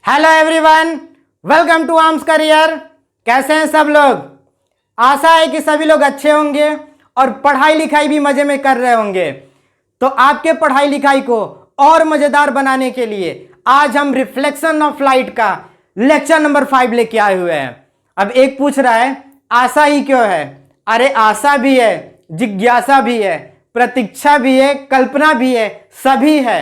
Hello everyone, welcome to arms career. कैसे हैं सब लोग? आशा है कि सभी लोग अच्छे होंगे और पढ़ाई लिखाई भी मजे में कर रहे होंगे। तो आपके पढ़ाई लिखाई को और मजेदार बनाने के लिए आज हम रिफ्लेक्शन ऑफ लाइट का लेक्चर नंबर 5 लेके आए हुए हैं। अब एक पूछ रहा है आशा ही क्यों है? अरे आशा भी है, जिज्ञासा भी है, प्रतीक्षा भी है, कल्पना भी है, सभी है।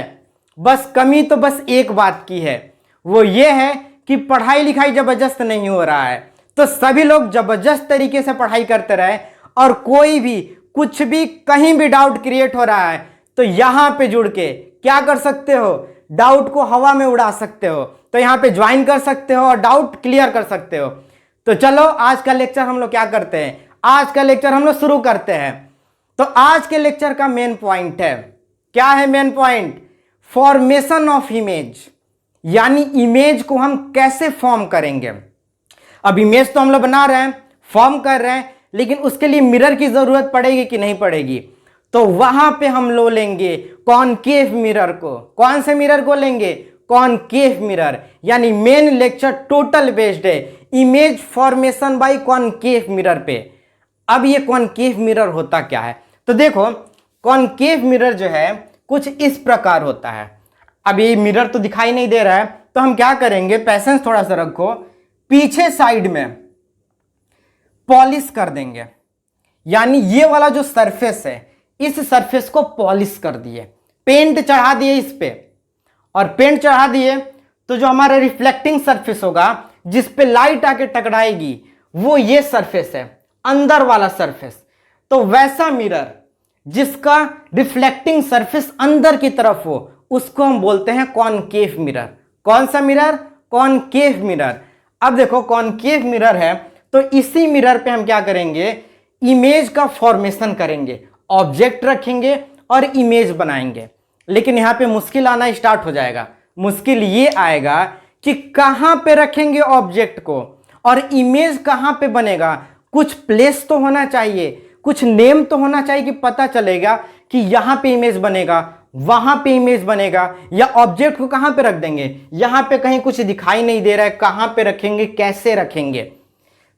बस कमी तो बस एक बात की है, वो ये है कि पढ़ाई लिखाई जबरदस्त नहीं हो रहा है। तो सभी लोग जबरदस्त तरीके से पढ़ाई करते रहे और कोई भी कुछ भी कहीं भी डाउट क्रिएट हो रहा है तो यहां पे जुड़ के क्या कर सकते हो? डाउट को हवा में उड़ा सकते हो। तो यहां पे ज्वाइन कर सकते हो और डाउट क्लियर कर सकते हो। तो चलो आज का लेक्चर हम लोग क्या करते हैं, आज का लेक्चर हम लोग शुरू करते हैं। तो आज के लेक्चर का मेन पॉइंट है, क्या है main point? Formation of image, यानी इमेज को हम कैसे फॉर्म करेंगे। अब इमेज तो हम लोग बना रहे हैं, फॉर्म कर रहे हैं, लेकिन उसके लिए मिरर की जरूरत पड़ेगी कि नहीं पड़ेगी? तो वहां पे हम लोग लेंगे कॉनकेव मिरर को। कौन से मिरर को लेंगे? Concave mirror. यानी मेन लेक्चर टोटल बेस्ड है image formation by concave mirror पे। अब ये कॉनकेव मिरर होता क्या है? तो देखो, कॉनकेव मिरर जो है कुछ इस प्रकार होता है। अब ये मिरर तो दिखाई नहीं दे रहा है, तो हम क्या करेंगे, पेशेंस थोड़ा सा रखो, पीछे साइड में पॉलिश कर देंगे। यानी ये वाला जो सरफेस है, इस सरफेस को पॉलिश कर दिए, पेंट चढ़ा दिए इस पे। और पेंट चढ़ा दिए तो जो हमारा रिफ्लेक्टिंग सरफेस होगा, जिस पे लाइट आके टकराएगी, वो ये सरफेस है, अंदर वाला सरफेस। तो वैसा मिरर जिसका रिफ्लेक्टिंग सरफेस अंदर की तरफ हो, उसको हम बोलते हैं कॉनकेव मिरर। कौन सा मिरर? Concave mirror. अब देखो, कॉनकेव मिरर है तो इसी मिरर पे हम क्या करेंगे, इमेज का फॉर्मेशन करेंगे, ऑब्जेक्ट रखेंगे और इमेज बनाएंगे। लेकिन यहां पे मुश्किल आना स्टार्ट हो जाएगा। मुश्किल ये आएगा कि कहां पे रखेंगे ऑब्जेक्ट को और इमेज कहां पे बनेगा। कुछ प्लेस तो होना चाहिए, कुछ नेम तो होना चाहिए कि पता चलेगा कि यहां पे इमेज बनेगा, वहां पे इमेज बनेगा। या ऑब्जेक्ट को कहां पे रख देंगे, यहां पे कहीं कुछ दिखाई नहीं दे रहा है, कहां पे रखेंगे, कैसे रखेंगे?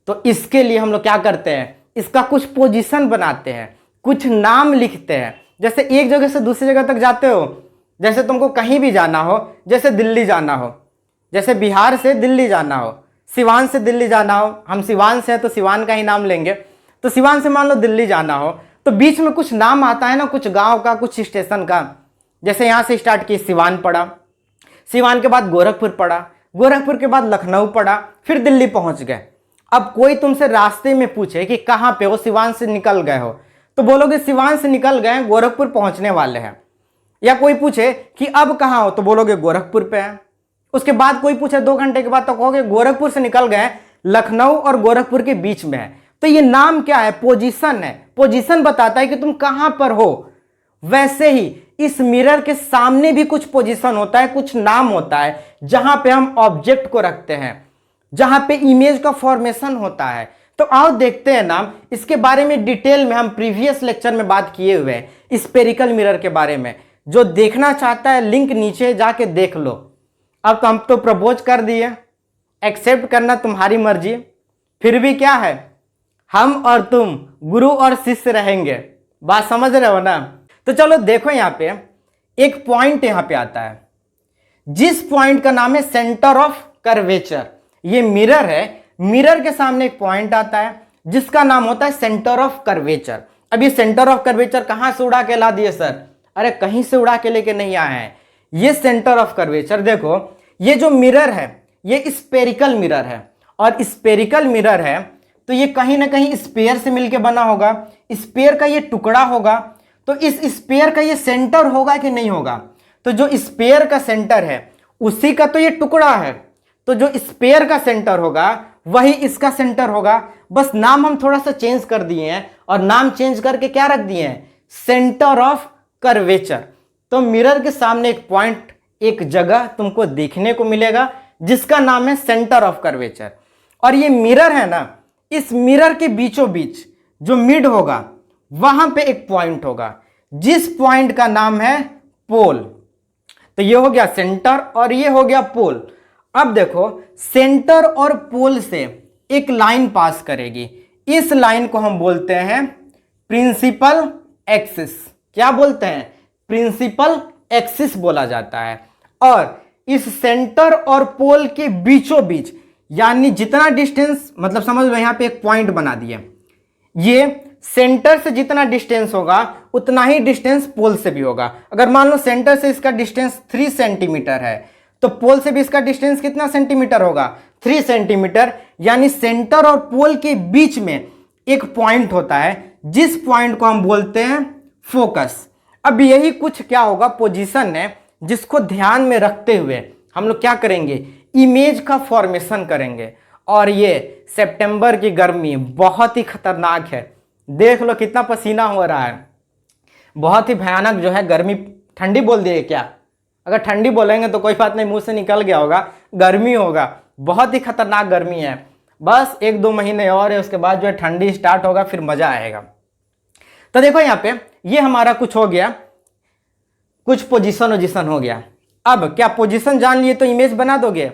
तो इसके लिए हम लोग क्या करते हैं, इसका कुछ पोजीशन बनाते हैं, कुछ नाम लिखते हैं। जैसे एक जगह से दूसरी जगह तक जाते हो, जैसे तुमको कहीं भी जाना हो, जैसे दिल्ली जाना हो, जैसे बिहार से दिल्ली जाना हो, सिवान से दिल्ली जाना हो, हम सिवान से हैं तो सिवान का ही नाम लेंगे। तो सिवान से मान लो दिल्ली जाना हो, तो बीच में कुछ नाम आता है ना, कुछ गांव का, कुछ स्टेशन का। जैसे यहां से स्टार्ट किए, सिवान पड़ा, सिवान के बाद गोरखपुर पड़ा, गोरखपुर के बाद लखनऊ पड़ा, फिर दिल्ली पहुंच गए। अब कोई तुमसे रास्ते में पूछे कि कहां पे हो, सिवान से निकल गए हो, तो बोलोगे सिवान से निकल गए, गोरखपुर पहुंचने वाले हैं। या कोई पूछे कि अब कहां हो, तो बोलोगे गोरखपुर पे है। उसके बाद कोई पूछे 2 घंटे के बाद, तो कहोगे गोरखपुर से निकल गए, लखनऊ और गोरखपुर के बीच में है। तो ये नाम क्या है? पोजीशन है। पोजीशन बताता है कि तुम कहां पर हो। वैसे ही इस मिरर के सामने भी कुछ पोजीशन होता है, कुछ नाम होता है, जहां पे हम ऑब्जेक्ट को रखते हैं, जहां पे इमेज का फॉर्मेशन होता है। तो आओ देखते हैं नाम। इसके बारे में डिटेल में हम प्रीवियस लेक्चर में बात किए हुए हैं, स्फेरिकल मिरर के बारे में। जो देखना चाहता है लिंक नीचे जाके देख लो। अब तो हम तो प्रपोज कर दिए, एक्सेप्ट करना तुम्हारी मर्जी। फिर भी क्या है, हम और तुम गुरु और शिष्य रहेंगे। बात समझ रहे हो ना? तो चलो देखो, यहां पे एक पॉइंट यहां पे आता है, जिस पॉइंट का नाम है सेंटर ऑफ कर्वेचर। ये मिरर है, मिरर के सामने एक पॉइंट आता है जिसका नाम होता है सेंटर ऑफ कर्वेचर। अब ये सेंटर ऑफ कर्वेचर कहां से उड़ा के ला दिए सर? अरे कहीं से उड़ा के लेके नहीं आए हैं। ये सेंटर ऑफ कर्वेचर, देखो ये जो मिरर है ये स्फेरिकल मिरर है, और स्फेरिकल मिरर है तो ये कहीं ना कहीं स्फीयर से मिलके बना होगा। स्फीयर का ये टुकड़ा होगा, तो इस स्फीयर का ये सेंटर होगा कि नहीं होगा? तो जो स्फीयर का सेंटर है उसी का तो ये टुकड़ा है, तो जो स्फीयर का सेंटर होगा वही इसका सेंटर होगा। बस नाम हम थोड़ा सा चेंज कर दिए हैं, और नाम चेंज करके क्या रख दिए हैं, सेंटर ऑफ कर्वेचर। तो मिरर के सामने एक पॉइंट, एक जगह तुमको देखने को मिलेगा जिसका नाम है सेंटर ऑफ कर्वेचर। और ये मिरर है ना, इस मिरर के बीचों बीच जो मिड होगा वहां पे एक पॉइंट होगा, जिस पॉइंट का नाम है पोल। तो ये हो गया सेंटर और ये हो गया पोल। अब देखो सेंटर और पोल से एक लाइन पास करेगी, इस लाइन को हम बोलते हैं प्रिंसिपल एक्सिस। क्या बोलते हैं? प्रिंसिपल एक्सिस बोला जाता है। और इस सेंटर और पोल के बीचों बीच, यानी जितना डिस्टेंस, मतलब समझ लो यहां पे एक पॉइंट बना दिए, ये सेंटर से जितना डिस्टेंस होगा उतना ही डिस्टेंस पोल से भी होगा। अगर मान लो सेंटर से इसका डिस्टेंस 3 सेंटीमीटर है तो पोल से भी इसका डिस्टेंस कितना सेंटीमीटर होगा? 3 सेंटीमीटर। यानी सेंटर और पोल के बीच में एक पॉइंट होता है जिस पॉइंट को हम बोलते हैं फोकस। अब यही कुछ क्या होगा, पोजीशन है जिसको ध्यान में रखते हुए हम लोग क्या करेंगे, इमेज का फॉर्मेशन करेंगे। और ये सितंबर की गर्मी बहुत ही खतरनाक है, देख लो कितना पसीना हो रहा है, बहुत ही भयानक जो है गर्मी। ठंडी बोल दिए क्या? अगर ठंडी बोलेंगे तो कोई बात नहीं, मुंह से निकल गया होगा, गर्मी होगा, बहुत ही खतरनाक गर्मी है। बस 1-2 महीने और है, उसके बाद जो है ठंडी स्टार्ट होगा, फिर मजा आएगा। तो देखो यहाँ पे ये हमारा कुछ हो गया, कुछ पोजीशन हो गया। अब क्या पोजीशन जान लिए तो इमेज बना दोगे?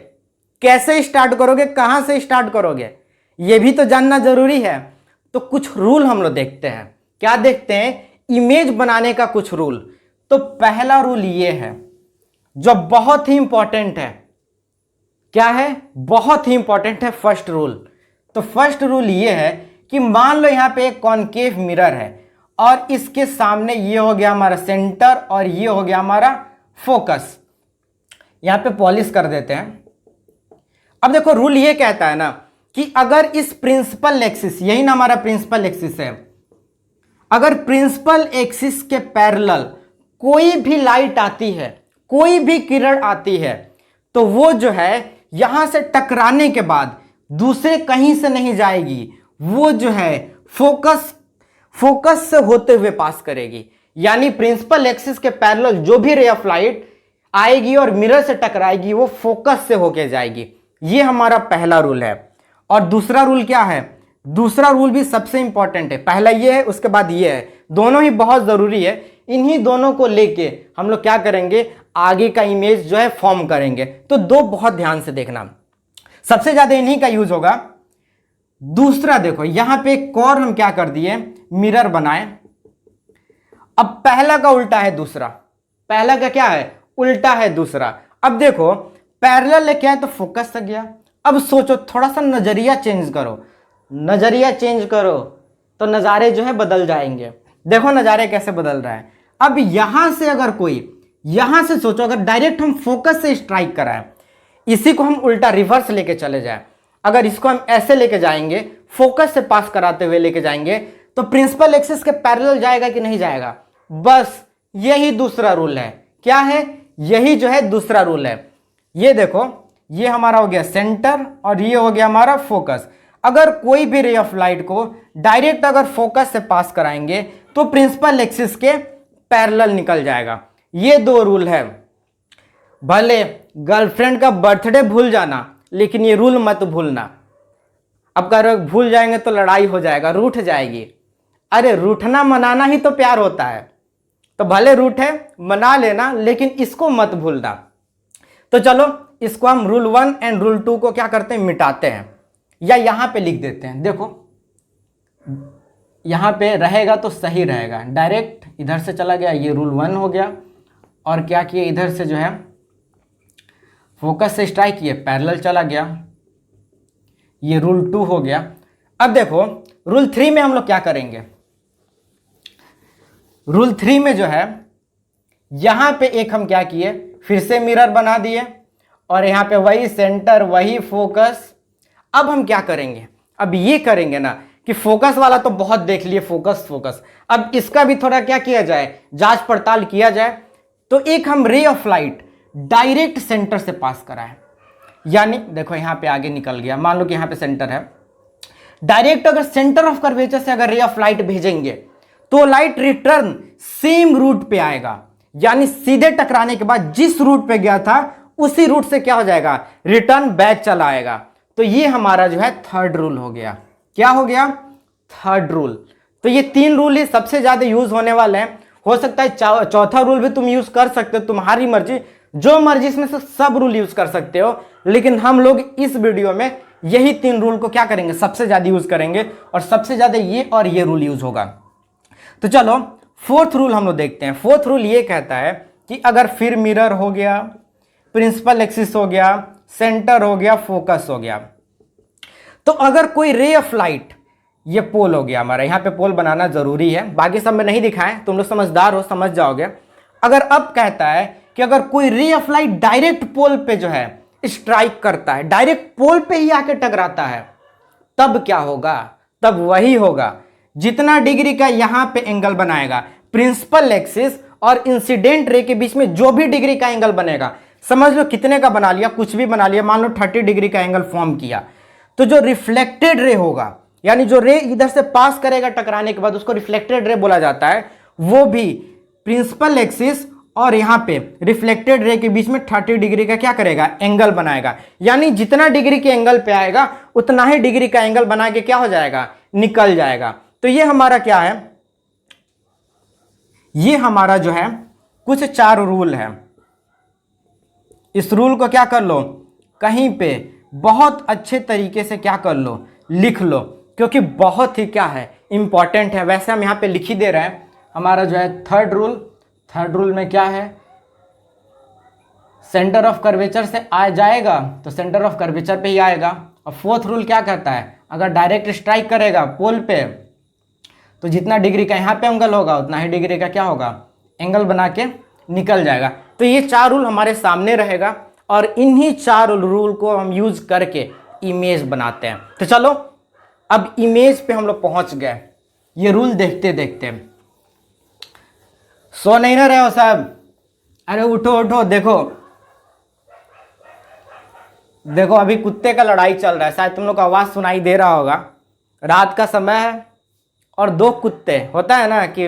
कैसे स्टार्ट करोगे, कहां से स्टार्ट करोगे, ये भी तो जानना जरूरी है। तो कुछ रूल हम लोग देखते हैं। क्या देखते हैं? इमेज बनाने का कुछ रूल। तो पहला रूल ये है जो बहुत ही इंपॉर्टेंट है। क्या है? बहुत ही इंपॉर्टेंट है फर्स्ट रूल। तो फर्स्ट रूल ये है कि मान लो यहां पे एक कॉनकेव मिरर है और इसके सामने ये हो गया हमारा सेंटर और ये हो गया हमारा फोकस। यहां पे पॉलिश कर देते हैं। अब देखो रूल ये कहता है ना कि अगर इस प्रिंसिपल एक्सिस, यही ना हमारा प्रिंसिपल एक्सिस है, अगर प्रिंसिपल एक्सिस के पैरेलल कोई भी लाइट आती है, कोई भी किरण आती है, तो वो जो है यहां से टकराने के बाद दूसरे कहीं से नहीं जाएगी, वो जो है फोकस से होते हुए पास करेगी। यानी प्रिंसिपल एक्सिस के पैरेलल जो भी रे ऑफ लाइट आएगी और मिरर से टकराएगी वो फोकस से होके जाएगी। ये हमारा पहला रूल है। और दूसरा रूल क्या है? दूसरा रूल भी सबसे इंपॉर्टेंट है। पहला ये है, उसके बाद ये है, दोनों ही बहुत जरूरी है। इन्हीं दोनों को लेके हम लोग क्या करेंगे, आगे का इमेज जो है फॉर्म करेंगे। तो दो बहुत ध्यान से देखना, सबसे ज्यादा इन्हीं का यूज होगा। दूसरा देखो यहां पे एक और हम क्या कर दिए, मिरर बनाए। अब पहला का उल्टा है दूसरा, पहला का क्या है, उल्टा है दूसरा। अब देखो पैरेलल लेके आए तो फोकस से गया। अब सोचो, थोड़ा सा नजरिया चेंज करो, नजरिया चेंज करो तो नज़ारे जो है बदल जाएंगे। देखो नज़ारे कैसे बदल रहा है। अब यहां से अगर कोई, यहां से सोचो अगर डायरेक्ट हम फोकस से स्ट्राइक कराएं, इसी को हम उल्टा रिवर्स लेके चले जाएं, अगर इसको हम ऐसे लेके जाएंगे, फोकस से पास कराते हुए लेके जाएंगे, तो प्रिंसिपल एक्सिस के पैरेलल जाएगा कि नहीं जाएगा? बस यही दूसरा रूल है। क्या है? यही जो है दूसरा रूल है। ये देखो, ये हमारा हो गया सेंटर और ये हो गया हमारा फोकस। अगर कोई भी रे ऑफ लाइट को डायरेक्ट अगर फोकस से पास कराएंगे तो प्रिंसिपल एक्सिस के पैरेलल निकल जाएगा। ये दो रूल है। भले गर्लफ्रेंड का बर्थडे भूल जाना, लेकिन ये रूल मत भूलना। अब कह रहे हो भूल जाएंगे तो लड़ाई हो जाएगा, रूठ जाएगी। अरे रूठना मनाना ही तो प्यार होता है, तो भले रूठे मना लेना, लेकिन इसको मत भूलना। तो चलो इसको हम रूल 1 एंड रूल 2 को क्या करते हैं, मिटाते हैं, या यहां पे लिख देते हैं। देखो यहां पे रहेगा तो सही रहेगा, डायरेक्ट इधर से चला गया, ये रूल 1 हो गया। और क्या किए, इधर से जो है फोकस से स्ट्राइक किए, पैरेलल चला गया, ये रूल 2 हो गया। अब देखो रूल 3 में हम लोग क्या करेंगे, रूल 3 में जो है यहां पे एक हम क्या किए, फिर से मिरर बना दिए और यहां पे वही सेंटर, वही फोकस। अब हम क्या करेंगे, अब ये करेंगे ना कि फोकस वाला तो बहुत देख लिए, फोकस। अब इसका भी थोड़ा क्या किया जाए, जांच पड़ताल किया जाए। तो एक हम रे ऑफ लाइट डायरेक्ट सेंटर से पास कराएं। यानी देखो यहां पे आगे निकल गया, मान लो कि यहां पे सेंटर है, डायरेक्ट अगर सेंटर ऑफ कर्वेचर से अगर रे ऑफ लाइट भेजेंगे तो लाइट रिटर्न सेम रूट पे आएगा। यानी सीधे टकराने के बाद जिस रूट पे गया था उसी रूट से क्या हो जाएगा, रिटर्न बैक चला आएगा। तो ये हमारा जो है थर्ड रूल हो गया। क्या हो गया, थर्ड रूल। तो ये 3 रूल ही सबसे ज्यादा यूज होने वाले हैं। हो सकता है चौथा रूल भी तुम यूज कर सकते हो, तुम्हारी मर्जी, जो मर्जी इसमें से सब रूल यूज कर सकते हो, लेकिन हम लोग इस वीडियो में यही 3 रूल को क्या करेंगे, सबसे ज्यादा यूज करेंगे और सबसे ज्यादा ये और ये रूल यूज होगा। तो चलो 4th रूल हम लोग देखते हैं। 4th रूल ये कहता है कि अगर फिर मिरर हो गया, प्रिंसिपल एक्सिस हो गया, सेंटर हो गया, फोकस हो गया, तो अगर कोई रे ऑफ लाइट, ये पोल हो गया हमारा, यहां पे पोल बनाना जरूरी है, बाकी सब में नहीं दिखाएं, तुम लोग समझदार हो, समझ जाओगे। अगर अब कहता है कि अगर कोई रे ऑफ लाइट डायरेक्ट पोल पे जो है स्ट्राइक करता है, डायरेक्ट पोल पे ही आके टकराता है, तब क्या होगा, तब वही होगा जितना डिग्री का यहां पे एंगल बनाएगा, प्रिंसिपल एक्सिस और इंसिडेंट रे के बीच में जो भी डिग्री का एंगल बनेगा, समझ लो कितने का बना लिया, कुछ भी बना लिया, मान लो 30 डिग्री का एंगल फॉर्म किया, तो जो रिफ्लेक्टेड रे होगा, यानी जो रे इधर से पास करेगा टकराने के बाद, उसको रिफ्लेक्टेड रे बोला जाता है, वो भी प्रिंसिपल एक्सिस और यहां पे रिफ्लेक्टेड रे के बीच में 30 डिग्री का क्या करेगा, एंगल बनाएगा। यानी जितना डिग्री के एंगल पे आएगा उतना ही डिग्री का एंगल बना के क्या हो जाएगा, निकल जाएगा। तो ये हमारा क्या है, ये हमारा जो है कुछ 4 रूल है। इस रूल को क्या कर लो, कहीं पे बहुत अच्छे तरीके से क्या कर लो, लिख लो, क्योंकि बहुत ही क्या है, इंपॉर्टेंट है। वैसे हम यहां पे लिख ही दे रहे हैं। हमारा जो है 3rd रूल, 3rd रूल में क्या है, सेंटर ऑफ कर्वेचर से आ जाएगा तो सेंटर ऑफ कर्वेचर पे ही आएगा। और 4th रूल क्या कहता है, अगर डायरेक्ट स्ट्राइक करेगा पोल पे तो जितना डिग्री का यहाँ पे एंगल होगा उतना ही डिग्री का क्या होगा, एंगल बना के निकल जाएगा। तो ये 4 रूल हमारे सामने रहेगा और इन्हीं 4 रूल को हम यूज करके इमेज बनाते हैं। तो चलो अब इमेज पे हम लोग पहुंच गए। ये रूल देखते देखते सो नहीं ना रहे हो साहब, अरे उठो उठो, देखो देखो अभी कुत्ते का लड़ाई चल रहा है, शायद तुम लोग को आवाज सुनाई दे रहा होगा। रात का समय है और 2 कुत्ते, होता है ना कि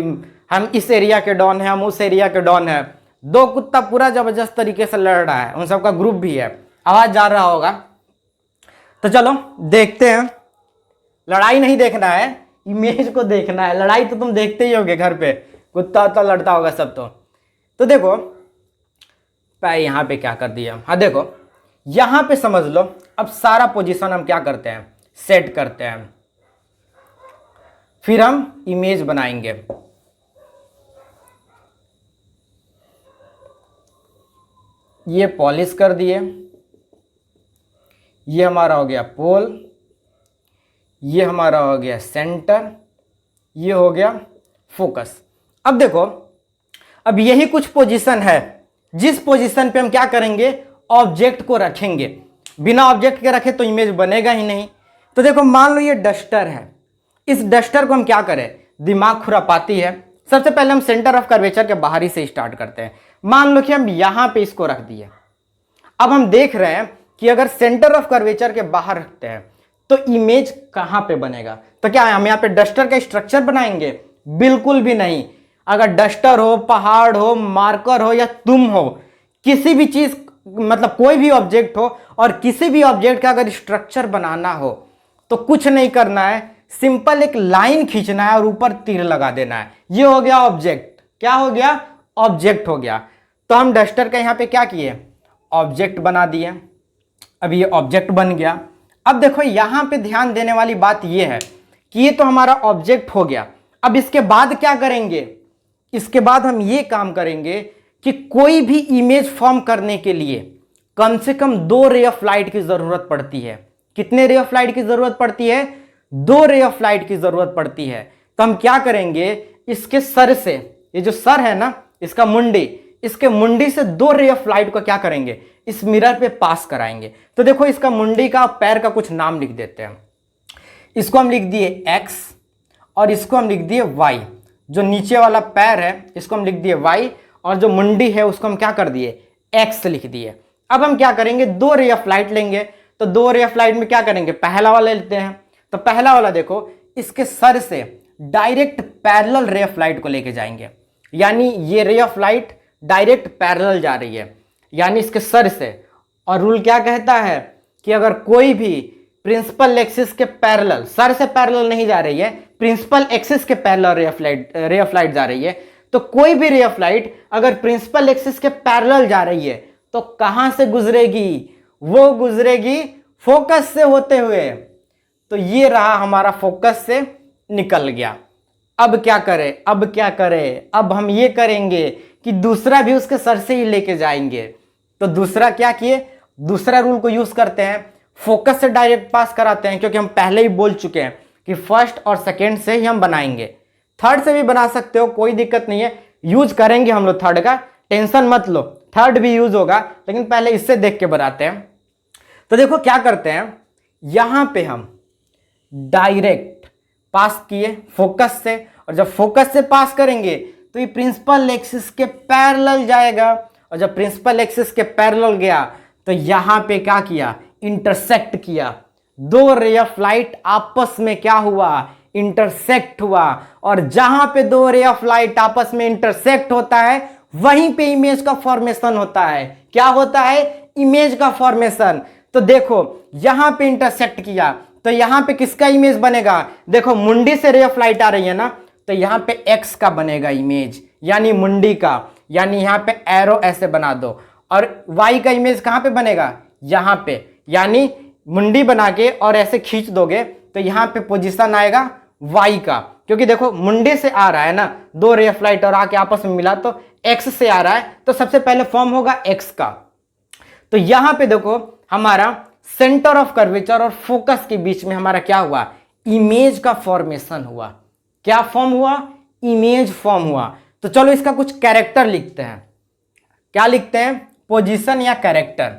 हम इस एरिया के डॉन हैं, हम उस एरिया के डॉन हैं, 2 कुत्ता पूरा जबरदस्त तरीके से लड़ रहा है, उन सबका ग्रुप भी है, आवाज जा रहा होगा। तो चलो देखते हैं। लड़ाई नहीं देखना है, इमेज को देखना है। लड़ाई तो तुम देखते ही होगे घर पे, कुत्ता तो लड़ता होगा सब। तो देखो यहां पे क्या कर दिया, हाँ देखो यहां पे समझ लो। अब सारा पोजीशन हम क्या करते हैं, सेट करते हैं, फिर हम इमेज बनाएंगे। ये पॉलिश कर दिए, ये हमारा हो गया पोल, ये हमारा हो गया सेंटर, ये हो गया फोकस। अब देखो अब यही कुछ पोजीशन है, जिस पोजीशन पे हम क्या करेंगे, ऑब्जेक्ट को रखेंगे। बिना ऑब्जेक्ट के रखे तो इमेज बनेगा ही नहीं। तो देखो मान लो ये डस्टर है, इस डस्टर को हम क्या करें, दिमाग खुरापाती है। सबसे पहले हम सेंटर ऑफ कर्वेचर के बाहरी से स्टार्ट करते हैं। मान लो कि हम यहां पे इसको रख दिए। अब हम देख रहे हैं कि अगर सेंटर ऑफ कर्वेचर के बाहर रखते हैं तो इमेज कहां पे बनेगा। तो क्या हम यहां पे डस्टर का स्ट्रक्चर बनाएंगे, बिल्कुल भी नहीं। अगर डस्टर हो, पहाड़ हो, मार्कर हो या तुम हो, किसी भी चीज मतलब कोई भी ऑब्जेक्ट हो और किसी भी ऑब्जेक्ट का अगर स्ट्रक्चर बनाना हो तो कुछ नहीं करना है, सिंपल एक लाइन खींचना है और ऊपर तीर लगा देना है। ये हो गया ऑब्जेक्ट। क्या हो गया, ऑब्जेक्ट हो गया। तो हम डस्टर का यहां पे क्या किए, ऑब्जेक्ट बना दिए। अब ये ऑब्जेक्ट बन गया। अब देखो यहां पे ध्यान देने वाली बात ये है कि ये तो हमारा ऑब्जेक्ट हो गया। अब इसके बाद क्या करेंगे, इसके बाद हम ये काम करेंगे कि कोई भी इमेज फॉर्म करने के लिए कम से कम 2 रे ऑफ लाइट की जरूरत पड़ती है। कितने रे ऑफ लाइट की जरूरत पड़ती है, 2 रे ऑफ लाइट की जरूरत पड़ती है। तो हम क्या करेंगे, इसके सर से, ये जो सर है ना, इसका मुंडी, इसके मुंडी से 2 रे ऑफ लाइट को क्या करेंगे, इस मिरर पे पास कराएंगे। तो देखो इसका मुंडी का पैर का कुछ नाम लिख देते हैं। इसको हम लिख दिए x और इसको हम लिख दिए y। जो नीचे वाला पैर है इसको हम लिख दिए y और जो मुंडी है उसको हम क्या कर दिए, x लिख दिए। अब हम क्या करेंगे, 2 रे ऑफ लाइट लेंगे। तो 2 रे ऑफ लाइट में क्या करेंगे, पहला वाला लेते हैं। तो पहला वाला देखो इसके सर से डायरेक्ट पैरेलल रे ऑफ लाइट को लेके जाएंगे, यानी ये ray of light direct parallel जा रही है, यानी इसके सर से। और रूल क्या कहता है कि अगर कोई भी प्रिंसिपल एक्सिस के पैरेलल, सर से पैरेलल नहीं जा रही है, प्रिंसिपल एक्सिस के पैरेलल रे ऑफ लाइट जा रही है, तो कोई भी रे ऑफ लाइट अगर प्रिंसिपल एक्सिस के पैरेलल जा रही है तो कहां से गुजरेगी? वो गुजरेगी फोकस से होते हुए। तो ये रहा हमारा फोकस से निकल गया। अब क्या करें? अब हम ये करेंगे कि दूसरा भी उसके सर से ही लेके जाएंगे। तो दूसरा क्या किए? दूसरा रूल को यूज करते हैं, फोकस से डायरेक्ट पास कराते हैं, क्योंकि हम पहले ही बोल चुके हैं कि फर्स्ट और सेकेंड से ही हम बनाएंगे। थर्ड से भी बना सकते हो, कोई दिक्कत नहीं है, यूज करेंगे हम लोग थर्ड का, टेंशन मत लो, थर्ड भी यूज होगा, लेकिन पहले इससे देख के बनाते हैं। तो देखो क्या करते हैं, यहां पे हम डायरेक्ट पास किए फोकस से, और जब फोकस से पास करेंगे तो ये प्रिंसिपल एक्सिस के पैरेलल जाएगा, और जब प्रिंसिपल एक्सिस के पैरेलल गया तो यहां पे क्या किया? इंटरसेक्ट किया। दो रे ऑफ लाइट आपस में क्या हुआ? इंटरसेक्ट हुआ। और जहां पे दो रे ऑफ लाइट आपस में इंटरसेक्ट होता है वहीं पे इमेज का फॉर्मेशन होता है। क्या होता है? इमेज का फॉर्मेशन। तो देखो यहां पे इंटरसेक्ट किया तो यहां पे किसका इमेज बनेगा? देखो मुंडी से रे ऑफ लाइट आ रही है ना, तो यहां पे एक्स का बनेगा इमेज, यानी मुंडी का, यानी यहां पे एरो ऐसे बना दो। और वाई का इमेज कहां पे बनेगा? यहां पे, यानी मुंडी बना के और ऐसे खींच दोगे तो यहां पे पोजीशन आएगा वाई का, क्योंकि देखो मुंडे से आ रहा है ना, दो रे ऑफ लाइट और आके आपस में मिला तो एक्स से आ रहा है, तो सबसे पहले फॉर्म होगा एक्स का। तो यहां पे देखो हमारा सेंटर ऑफ कर्वेचर और फोकस के बीच में हमारा क्या हुआ? इमेज का फॉर्मेशन हुआ। क्या फॉर्म हुआ? इमेज फॉर्म हुआ। तो चलो इसका कुछ कैरेक्टर लिखते हैं। क्या लिखते हैं? पोजीशन या कैरेक्टर,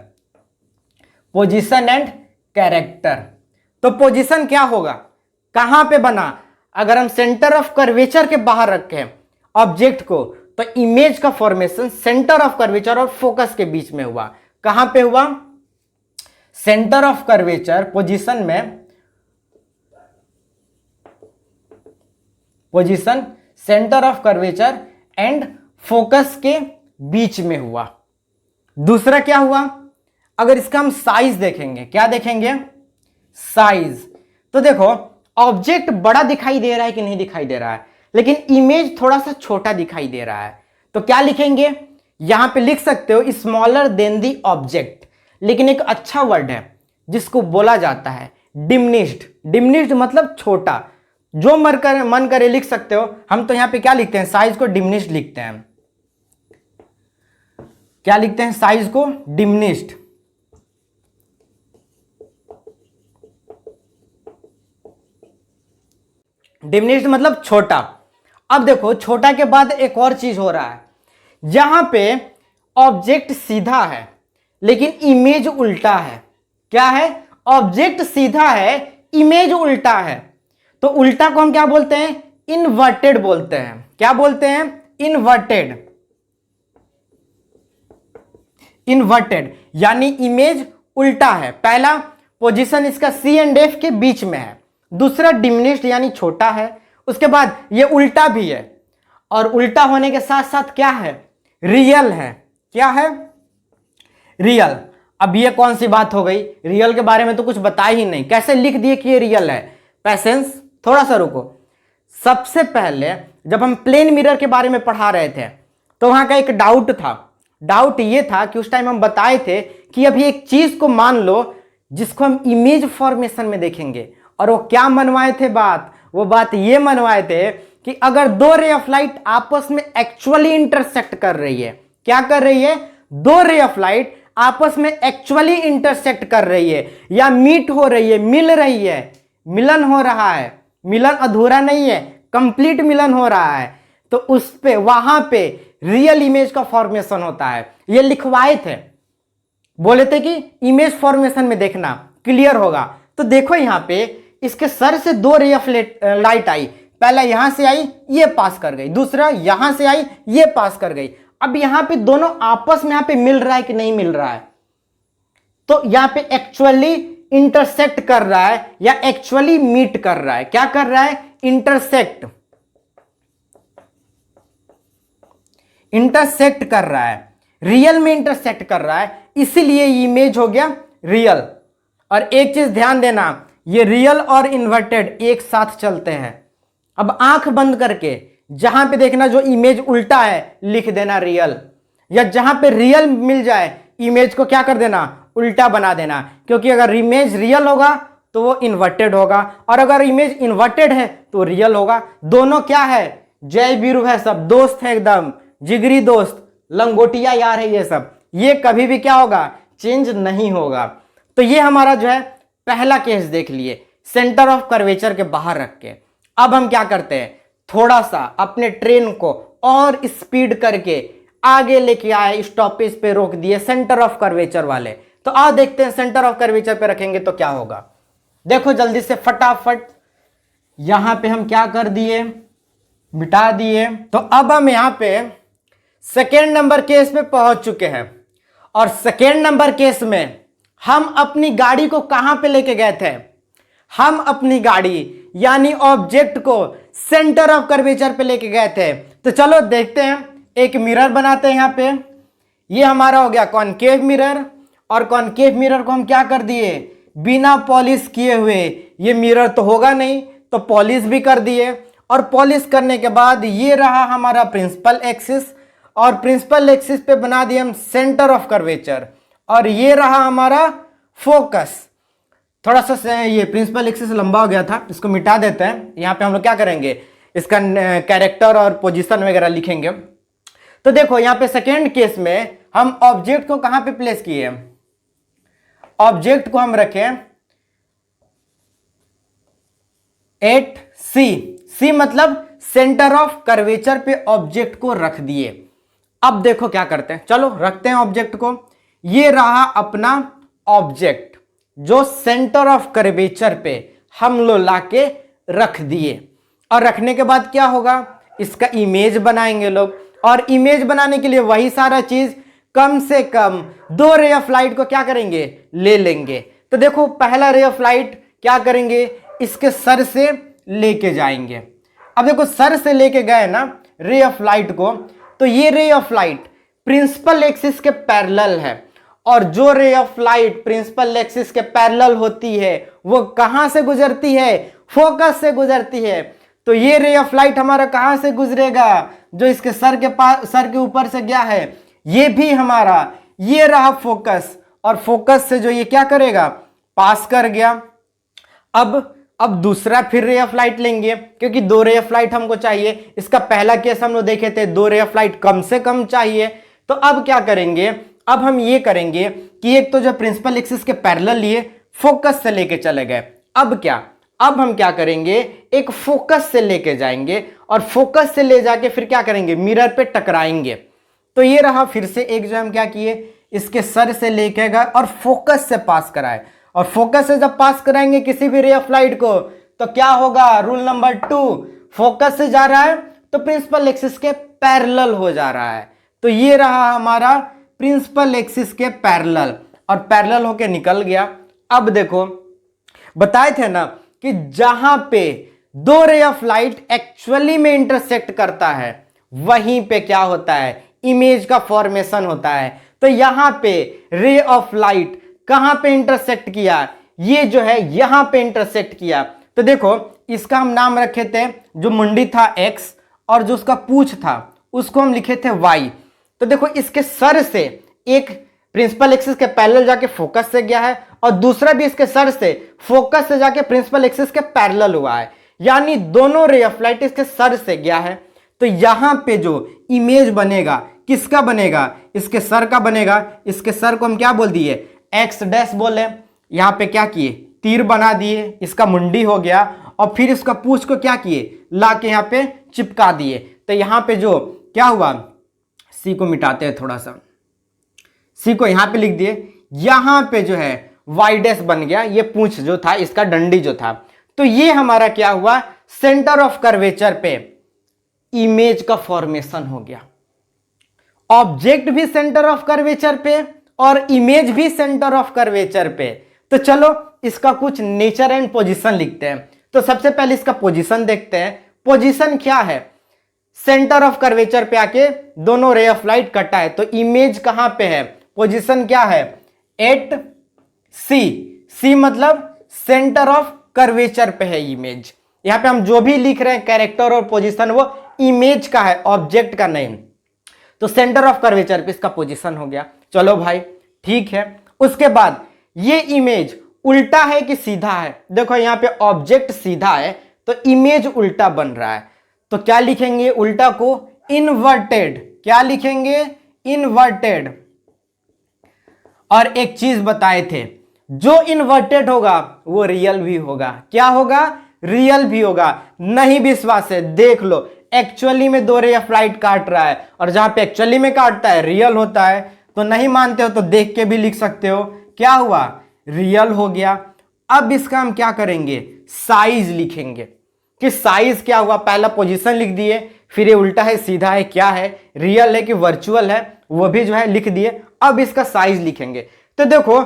पोजीशन एंड कैरेक्टर। तो पोजीशन क्या होगा? कहां पे बना? अगर हम सेंटर ऑफ कर्वेचर के बाहर रखें ऑब्जेक्ट को, तो इमेज का फॉर्मेशन सेंटर ऑफ कर्वेचर और फोकस के बीच में हुआ। कहां पे हुआ? सेंटर ऑफ कर्वेचर पोजीशन में, position centre of curvature and focus के बीच में हुआ। दूसरा क्या हुआ? अगर इसका हम साइज देखेंगे, क्या देखेंगे? साइज। तो देखो ऑब्जेक्ट बड़ा दिखाई दे रहा है कि नहीं दिखाई दे रहा है, लेकिन इमेज थोड़ा सा छोटा दिखाई दे रहा है। तो क्या लिखेंगे? यहां पे लिख सकते हो स्मॉलर देन दी ऑब्जेक्ट, लेकिन एक अच्छा वर्ड है जिसको बोला जाता है डिमिनिश्ड। डिमिनिश्ड मतलब छोटा, जो मन करे लिख सकते हो। हम तो यहां पे क्या लिखते हैं? साइज को डिमिनिश्ड लिखते हैं। क्या लिखते हैं? साइज को डिमिनिश्ड। डिमिनिश्ड मतलब छोटा। अब देखो छोटा के बाद एक और चीज हो रहा है, जहां पे ऑब्जेक्ट सीधा है लेकिन इमेज उल्टा है। क्या है? ऑब्जेक्ट सीधा है, इमेज उल्टा है। तो उल्टा को हम क्या बोलते हैं? इनवर्टेड बोलते हैं। क्या बोलते हैं? इनवर्टेड। इनवर्टेड यानी इमेज उल्टा है। पहला पोजीशन इसका सी एंड एफ के बीच में है, दूसरा डिमिनिश्ड यानी छोटा है, उसके बाद ये उल्टा भी है, और उल्टा होने के साथ साथ क्या है? रियल है। क्या है? रियल। अब ये कौन सी बात हो गई? रियल के बारे में तो कुछ बता ही नहीं, कैसे लिख दिए कि ये रियल है? पैसेंस, थोड़ा सा रुको। सबसे पहले जब हम प्लेन मिरर के बारे में पढ़ा रहे थे तो वहां का एक डाउट था। डाउट ये था कि उस टाइम हम बताए थे कि अभी एक चीज को मान लो जिसको हम इमेज फॉर्मेशन में देखेंगे, और वो क्या मनवाए थे बात? वो बात ये मनवाए थे कि अगर दो रे ऑफ लाइट आपस में एक्चुअली इंटरसेक्ट कर रही है, क्या कर रही है? दो रे ऑफ लाइट आपस में एक्चुअली इंटरसेक्ट कर रही है या मीट हो रही है, मिल रही है, मिलन हो रहा है, मिलन अधूरा नहीं है, कंप्लीट मिलन हो रहा है, तो उस पे वहां पे रियल इमेज का फॉर्मेशन होता है। ये लिखवाए थे, बोले थे कि इमेज फॉर्मेशन में देखना क्लियर होगा। तो देखो यहां पे इसके सर से दो रे ऑफ लाइट आई, पहला यहां से आई, ये पास कर गई, दूसरा यहां से आई, ये पास कर गई। अब यहां पे दोनों आपस में यहां पे मिल रहा है कि नहीं मिल रहा है? तो यहां पे एक्चुअली इंटरसेक्ट कर रहा है या एक्चुअली मीट कर रहा है? क्या कर रहा है? इंटरसेक्ट। इंटरसेक्ट कर रहा है, रियल में इंटरसेक्ट कर रहा है, इसीलिए इमेज हो गया रियल। और एक चीज ध्यान देना, ये रियल और इन्वर्टेड एक साथ चलते हैं। अब आंख बंद करके जहां पे देखना जो इमेज उल्टा है लिख देना रियल, या जहां पे रियल मिल जाए इमेज को क्या कर देना, उल्टा बना देना, क्योंकि अगर इमेज रियल होगा तो वो इन्वर्टेड होगा, और अगर इमेज इन्वर्टेड है तो रियल होगा। दोनों क्या है, जय वीरू है, सब दोस्त है, एकदम जिगरी दोस्त, लंगोटिया यार है ये सब, ये कभी भी क्या होगा, चेंज नहीं होगा। तो ये हमारा जो है पहला केस देख लिए, सेंटर ऑफ कर्वेचर के बाहर रख के। अब हम क्या करते हैं, थोड़ा सा अपने ट्रेन को और स्पीड करके आगे लेके आए, स्टॉपेज पे रोक दिए सेंटर ऑफ कर्वेचर वाले। तो आओ देखते हैं सेंटर ऑफ कर्वेचर पे रखेंगे तो क्या होगा। देखो जल्दी से फटाफट, यहां पे हम क्या कर दिए, मिटा दिए। तो अब हम यहां पे सेकेंड नंबर केस पे पहुंच चुके हैं, और सेकेंड नंबर केस में हम अपनी गाड़ी को कहां पे लेके गए थे, हम अपनी गाड़ी यानी ऑब्जेक्ट को सेंटर ऑफ कर्वेचर पे लेके गए थे। तो चलो देखते हैं, एक मिरर बनाते हैं यहां पे। ये हमारा हो गया कॉनकेव मिरर, और कॉनकेव मिरर को हम क्या कर दिए, बिना पॉलिश किए हुए, ये मिरर तो होगा नहीं तो पॉलिश भी कर दिए, और पॉलिश करने के बाद ये रहा हमारा प्रिंसिपल एक्सिस, और प्रिंसिपल एक्सिस पे बना दिए हम सेंटर ऑफ कर्वेचर, और ये रहा हमारा फोकस। थोड़ा सा ये प्रिंसिपल एक्सिस लंबा हो गया था, इसको मिटा देते हैं। यहाँ पे हम लोग क्या करेंगे, इसका कैरेक्टर और पोजीशन वगैरह लिखेंगे। तो देखो यहाँ पे सेकेंड केस में हम ऑब्जेक्ट को कहां पे प्लेस किए, ऑब्जेक्ट को हम रखें एट सी, सी मतलब सेंटर ऑफ कर्वेचर पे ऑब्जेक्ट को रख दिए। अब देखो क्या करते हैं, चलो रखते हैं ऑब्जेक्ट को। ये रहा अपना ऑब्जेक्ट जो सेंटर ऑफ कर्वेचर पे हम लोग लाके रख दिए, और रखने के बाद क्या होगा, इसका इमेज बनाएंगे लोग, और इमेज बनाने के लिए वही सारा चीज, कम से कम 2 रे ऑफ लाइट को क्या करेंगे, ले लेंगे। तो देखो पहला रे ऑफ लाइट क्या करेंगे, इसके सर से लेके जाएंगे। अब देखो सर से लेके गए ना रे ऑफ लाइट को, तो ये ray of light principal axis के पैरेलल है, और जो ray of light principal axis के पैरेलल होती है वो कहां से गुजरती है, फोकस से गुजरती है। तो ये रे ऑफ लाइट हमारा कहां से गुजरेगा, जो इसके सर के ऊपर से गया है, ये भी हमारा, ये रहा फोकस, और फोकस से जो ये क्या करेगा, पास कर गया। अब दूसरा फिर रे ऑफ लाइट लेंगे, क्योंकि 2 रे ऑफ लाइट हमको चाहिए। इसका पहला केस हम लोग देखे थे 2 रे ऑफ लाइट कम से कम चाहिए। तो अब क्या करेंगे, अब हम ये करेंगे कि एक तो जो प्रिंसिपल एक्सिस के पैरेलल लिए, फोकस से लेके चले गए। अब हम क्या करेंगे, एक फोकस से लेके जाएंगे, और फोकस से ले जाके फिर क्या करेंगे, मिरर पे टकराएंगे। तो ये रहा फिर से एक जो हम क्या किए, इसके सर से लेके गए और फोकस से पास कराए, और फोकस से जब पास कराएंगे किसी भी रे ऑफ लाइट को, तो क्या होगा, रूल नंबर 2, फोकस से जा रहा है तो प्रिंसिपल एक्सिस के पैरेलल हो जा रहा है। तो ये रहा हमारा प्रिंसिपल एक्सिस के पैरेलल, और पैरेलल होके निकल गया। अब देखो बताए थे ना कि जहां पे 2 रे ऑफ लाइट एक्चुअली में इंटरसेक्ट करता है, वहीं पे क्या होता है, इमेज का फॉर्मेशन होता है। तो यहां पे रे ऑफ लाइट कहां पे इंटरसेक्ट किया, ये जो है यहां पे इंटरसेक्ट किया। तो देखो इसका हम नाम रखे थे, जो मुंडी था x, और जो उसका पूंछ था उसको हम लिखे थे y। तो देखो इसके सर से एक प्रिंसिपल एक्सिस के पैरेलल जाके फोकस से गया है, और दूसरा भी इसके सर से फोकस से जाके प्रिंसिपल एक्सिस के पैरेलल हुआ है, यानी दोनों रे ऑफ लाइट इसके सर से गया है। तो यहां पे जो इमेज बनेगा किसका बनेगा, इसके सर का बनेगा। इसके सर को हम क्या बोल दिए, एक्स डैश बोले। यहां पे क्या किए, तीर बना दिए, इसका मुंडी हो गया, और फिर इसका पूंछ को क्या किए, ला के यहाँ पे चिपका दिए। तो यहाँ पे जो क्या हुआ, सी को मिटाते हैं थोड़ा सा, सी को यहाँ पे लिख दिए, यहाँ पे जो है वाई डैश बन गया, ये पूंछ जो था इसका डंडी जो था। तो ये हमारा क्या हुआ, सेंटर ऑफ कर्वेचर पे इमेज का फॉर्मेशन हो गया। ऑब्जेक्ट भी सेंटर ऑफ कर्वेचर पे और इमेज भी सेंटर ऑफ कर्वेचर पे। तो चलो इसका कुछ नेचर एंड पोजीशन लिखते हैं। तो सबसे पहले इसका पोजीशन देखते हैं। पोजीशन क्या है, सेंटर ऑफ कर्वेचर पे आके दोनों रे ऑफ लाइट कटा है, तो इमेज कहां पे है, पोजीशन क्या है, एट सी। सी मतलब सेंटर ऑफ कर्वेचर पे है इमेज। यहां पे हम जो भी लिख रहे हैं कैरेक्टर और पोजीशन, वो इमेज का है, ऑब्जेक्ट का नहीं। तो सेंटर ऑफ कर्वेचर पे इसका पोजीशन हो गया। चलो भाई ठीक है। उसके बाद ये इमेज उल्टा है कि सीधा है, देखो यहां पे ऑब्जेक्ट सीधा है तो इमेज उल्टा बन रहा है, तो क्या लिखेंगे उल्टा को, इनवर्टेड। क्या लिखेंगे, इनवर्टेड। और एक चीज बताए थे, जो इन्वर्टेड होगा वो रियल भी होगा। क्या होगा, रियल भी होगा। नहीं विश्वास है, देख लो, एक्चुअली में दो रे ऑफ लाइट काट रहा है, और जहां पे एक्चुअली में काटता है रियल होता है। तो नहीं मानते हो तो देख के भी लिख सकते हो, क्या हुआ, रियल हो गया। अब इसका हम क्या करेंगे, साइज लिखेंगे कि साइज क्या हुआ, पहला पोजीशन लिख दिए, फिर ये उल्टा है सीधा है क्या है, रियल है कि वर्चुअल है, वो भी जो है लिख दिए। अब इसका साइज लिखेंगे, तो देखो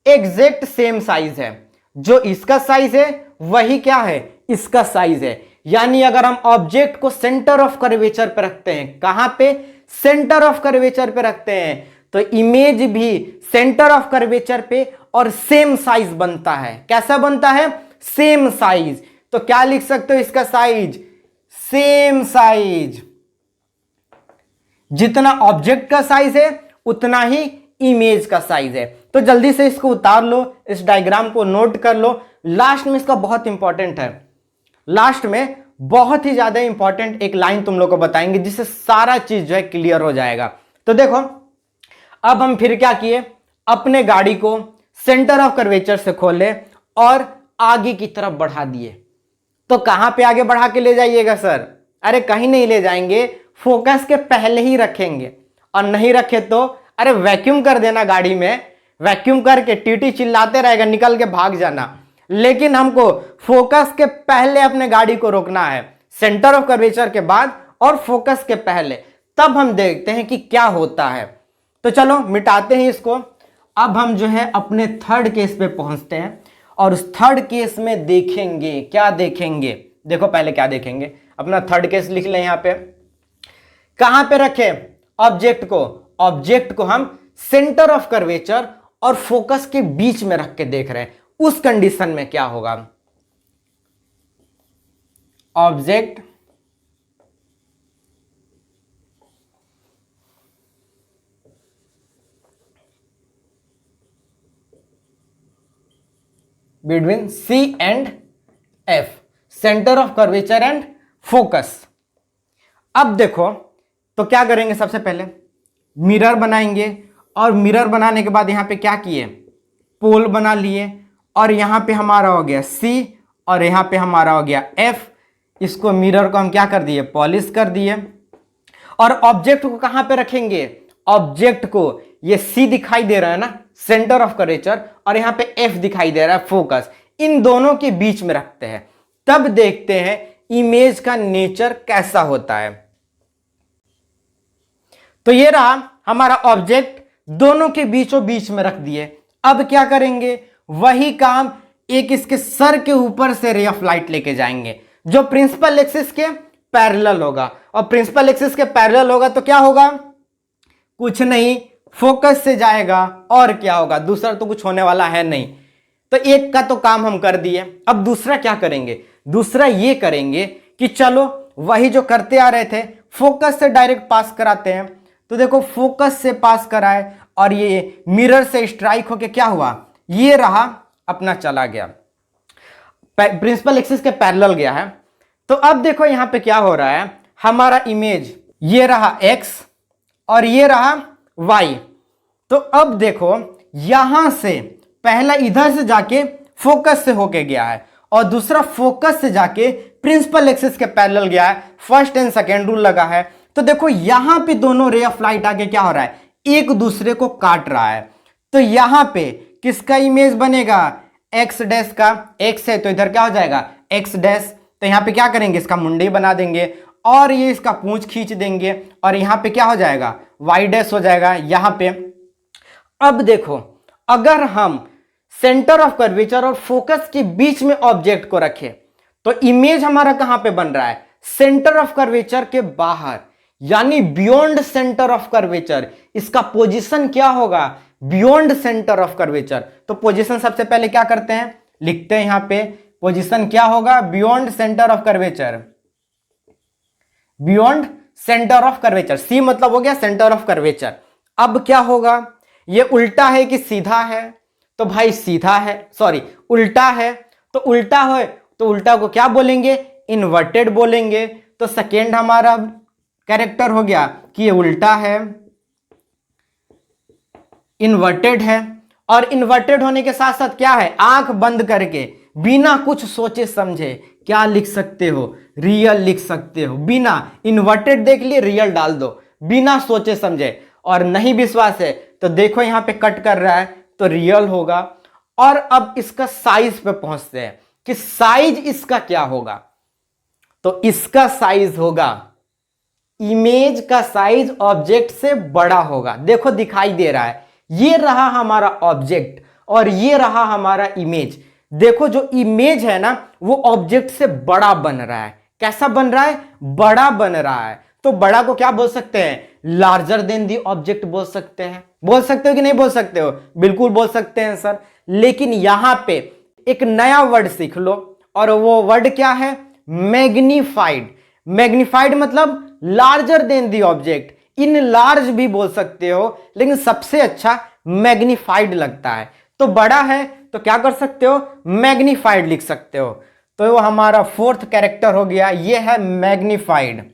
एग्जैक्ट सेम साइज है, जो इसका साइज है वही क्या है, इसका साइज है। यानी अगर हम ऑब्जेक्ट को सेंटर ऑफ कर्वेचर पे रखते हैं, कहां पे, सेंटर ऑफ कर्वेचर पे रखते हैं, तो इमेज भी सेंटर ऑफ कर्वेचर पे और सेम साइज बनता है। कैसा बनता है, सेम साइज। तो क्या लिख सकते हो इसका साइज, सेम साइज। जितना ऑब्जेक्ट का साइज है उतना ही इमेज का साइज है। तो जल्दी से इसको उतार लो, इस डायग्राम को नोट कर लो। लास्ट में इसका बहुत इंपॉर्टेंट है, लास्ट में बहुत ही ज्यादा इंपॉर्टेंट एक लाइन तुम लोग को बताएंगे जिससे सारा चीज जो है क्लियर हो जाएगा। तो देखो अब हम फिर क्या किए, अपने गाड़ी को सेंटर ऑफ कर्वेचर से खोले और आगे की तरफ बढ़ा दिए। तो कहां पे आगे बढ़ा के ले जाइएगा सर, अरे कहीं नहीं ले जाएंगे, फोकस के पहले ही रखेंगे। और नहीं रखे तो अरे वैक्यूम कर देना गाड़ी में, वैक्यूम करके टीटी चिल्लाते रहेगा, निकल के भाग जाना। लेकिन हमको फोकस के पहले अपने गाड़ी को रोकना है, सेंटर ऑफ कर्वेचर के बाद और फोकस के पहले, तब हम देखते हैं कि क्या होता है। तो चलो मिटाते हैं इसको। अब हम जो है अपने थर्ड केस पे पहुंचते हैं, और उस थर्ड केस में देखेंगे, क्या देखेंगे, देखो पहले क्या देखेंगे, अपना थर्ड केस लिख लें। यहां पे कहां पे रखें ऑब्जेक्ट को, ऑब्जेक्ट को हम सेंटर ऑफ कर्वेचर और फोकस के बीच में रख के देख रहे हैं। उस कंडीशन में क्या होगा, object between C and F, centre of curvature and focus. अब देखो तो क्या करेंगे, सबसे पहले मिरर बनाएंगे, और मिरर बनाने के बाद यहां पे क्या किए, पोल बना लिए, और यहां पे हमारा हो गया C और यहां पे हमारा हो गया F। इसको मिरर को हम क्या कर दिए, पॉलिश कर दिए। और ऑब्जेक्ट को कहां पे रखेंगे, ऑब्जेक्ट को, ये C दिखाई दे रहा है ना सेंटर ऑफ कर्वेचर, और यहां पे F दिखाई दे रहा है फोकस, इन दोनों के बीच में रखते हैं। तब देखते हैं इमेज का नेचर कैसा होता है। तो ये रहा हमारा ऑब्जेक्ट, दोनों के बीचों बीच में रख दिए। अब क्या करेंगे, वही काम एक इसके सर के ऊपर से रे ऑफ लाइट लेके जाएंगे, जो प्रिंसिपल एक्सिस के पैरेलल होगा। और प्रिंसिपल एक्सिस के पैरेलल होगा तो क्या होगा, कुछ नहीं, फोकस से जाएगा, और क्या होगा, दूसरा तो कुछ होने वाला है नहीं। तो एक का तो काम हम कर दिए। अब दूसरा क्या करेंगे, दूसरा ये करेंगे कि चलो वही जो करते आ रहे थे, फोकस से डायरेक्ट पास कराते हैं। तो देखो फोकस से पास कराए, और ये मिरर से स्ट्राइक होके क्या हुआ, ये रहा अपना चला गया, प्रिंसिपल एक्सिस के पैरेलल गया है। तो अब देखो यहां पे क्या हो रहा है, हमारा इमेज ये रहा x और ये रहा y। तो अब देखो यहां से पहला इधर से जाके फोकस से होके गया है, और दूसरा फोकस से जाके प्रिंसिपल एक्सिस के पैरेलल गया है। फर्स्ट एंड सेकेंड रूल लगा है। तो देखो यहां पे दोनों रे ऑफ लाइट आके क्या हो रहा है, एक दूसरे को काट रहा है। तो यहां पे किसका इमेज बनेगा, एक्स डैश का, एक्स है तो इधर क्या हो जाएगा, एक्स डैश। तो यहां पे क्या करेंगे, इसका मुंडी बना देंगे, और ये इसका पूंछ खींच देंगे, और यहां पे क्या हो जाएगा, वाई डैश हो जाएगा यहां पे। अब देखो अगर हम सेंटर ऑफ कर्वेचर और फोकस के बीच में ऑब्जेक्ट को रखें, तो इमेज हमारा कहां पे बन रहा है, सेंटर ऑफ कर्वेचर के बाहर, यानी बियॉन्ड सेंटर ऑफ कर्वेचर। इसका पोजीशन क्या होगा, बियॉन्ड सेंटर ऑफ कर्वेचर। तो पोजीशन सबसे पहले क्या करते हैं, लिखते हैं यहां पे, पोजीशन क्या होगा, beyond centre of curvature, beyond centre of curvature. C मतलब हो गया सेंटर ऑफ कर्वेचर। अब क्या होगा, ये उल्टा है कि सीधा है? तो भाई सीधा है, सॉरी उल्टा है। तो उल्टा है तो उल्टा को क्या बोलेंगे? इन्वर्टेड बोलेंगे। तो सेकेंड हमारा कैरेक्टर हो गया कि ये उल्टा है, इन्वर्टेड है। और इन्वर्टेड होने के साथ साथ क्या है? आंख बंद करके बिना कुछ सोचे समझे क्या लिख सकते हो? रियल लिख सकते हो। बिना इन्वर्टेड देख लिए रियल डाल दो, बिना सोचे समझे। और नहीं विश्वास है तो देखो यहां पे कट कर रहा है तो रियल होगा। और अब इसका साइज पे पहुंचते हैं कि साइज इसका क्या होगा। तो इसका साइज होगा, इमेज का साइज ऑब्जेक्ट से बड़ा होगा। देखो दिखाई दे रहा है, ये रहा हमारा ऑब्जेक्ट और ये रहा हमारा इमेज। देखो जो इमेज है ना वो ऑब्जेक्ट से बड़ा बन रहा है। कैसा बन रहा है? बड़ा बन रहा है। तो बड़ा को क्या बोल सकते हैं? लार्जर देन दी ऑब्जेक्ट बोल सकते हैं। बोल सकते हो कि नहीं बोल सकते हो? बिल्कुल बोल सकते हैं सर। लेकिन यहां पे एक नया वर्ड सीख लो और वो वर्ड क्या है? मैग्नीफाइड। मैग्नीफाइड मतलब larger than the object. In large भी बोल सकते हो, लेकिन सबसे अच्छा मैग्नीफाइड लगता है। तो बड़ा है तो क्या कर सकते हो? मैग्नीफाइड लिख सकते हो। तो वो हमारा फोर्थ कैरेक्टर हो गया, ये है मैग्नीफाइड।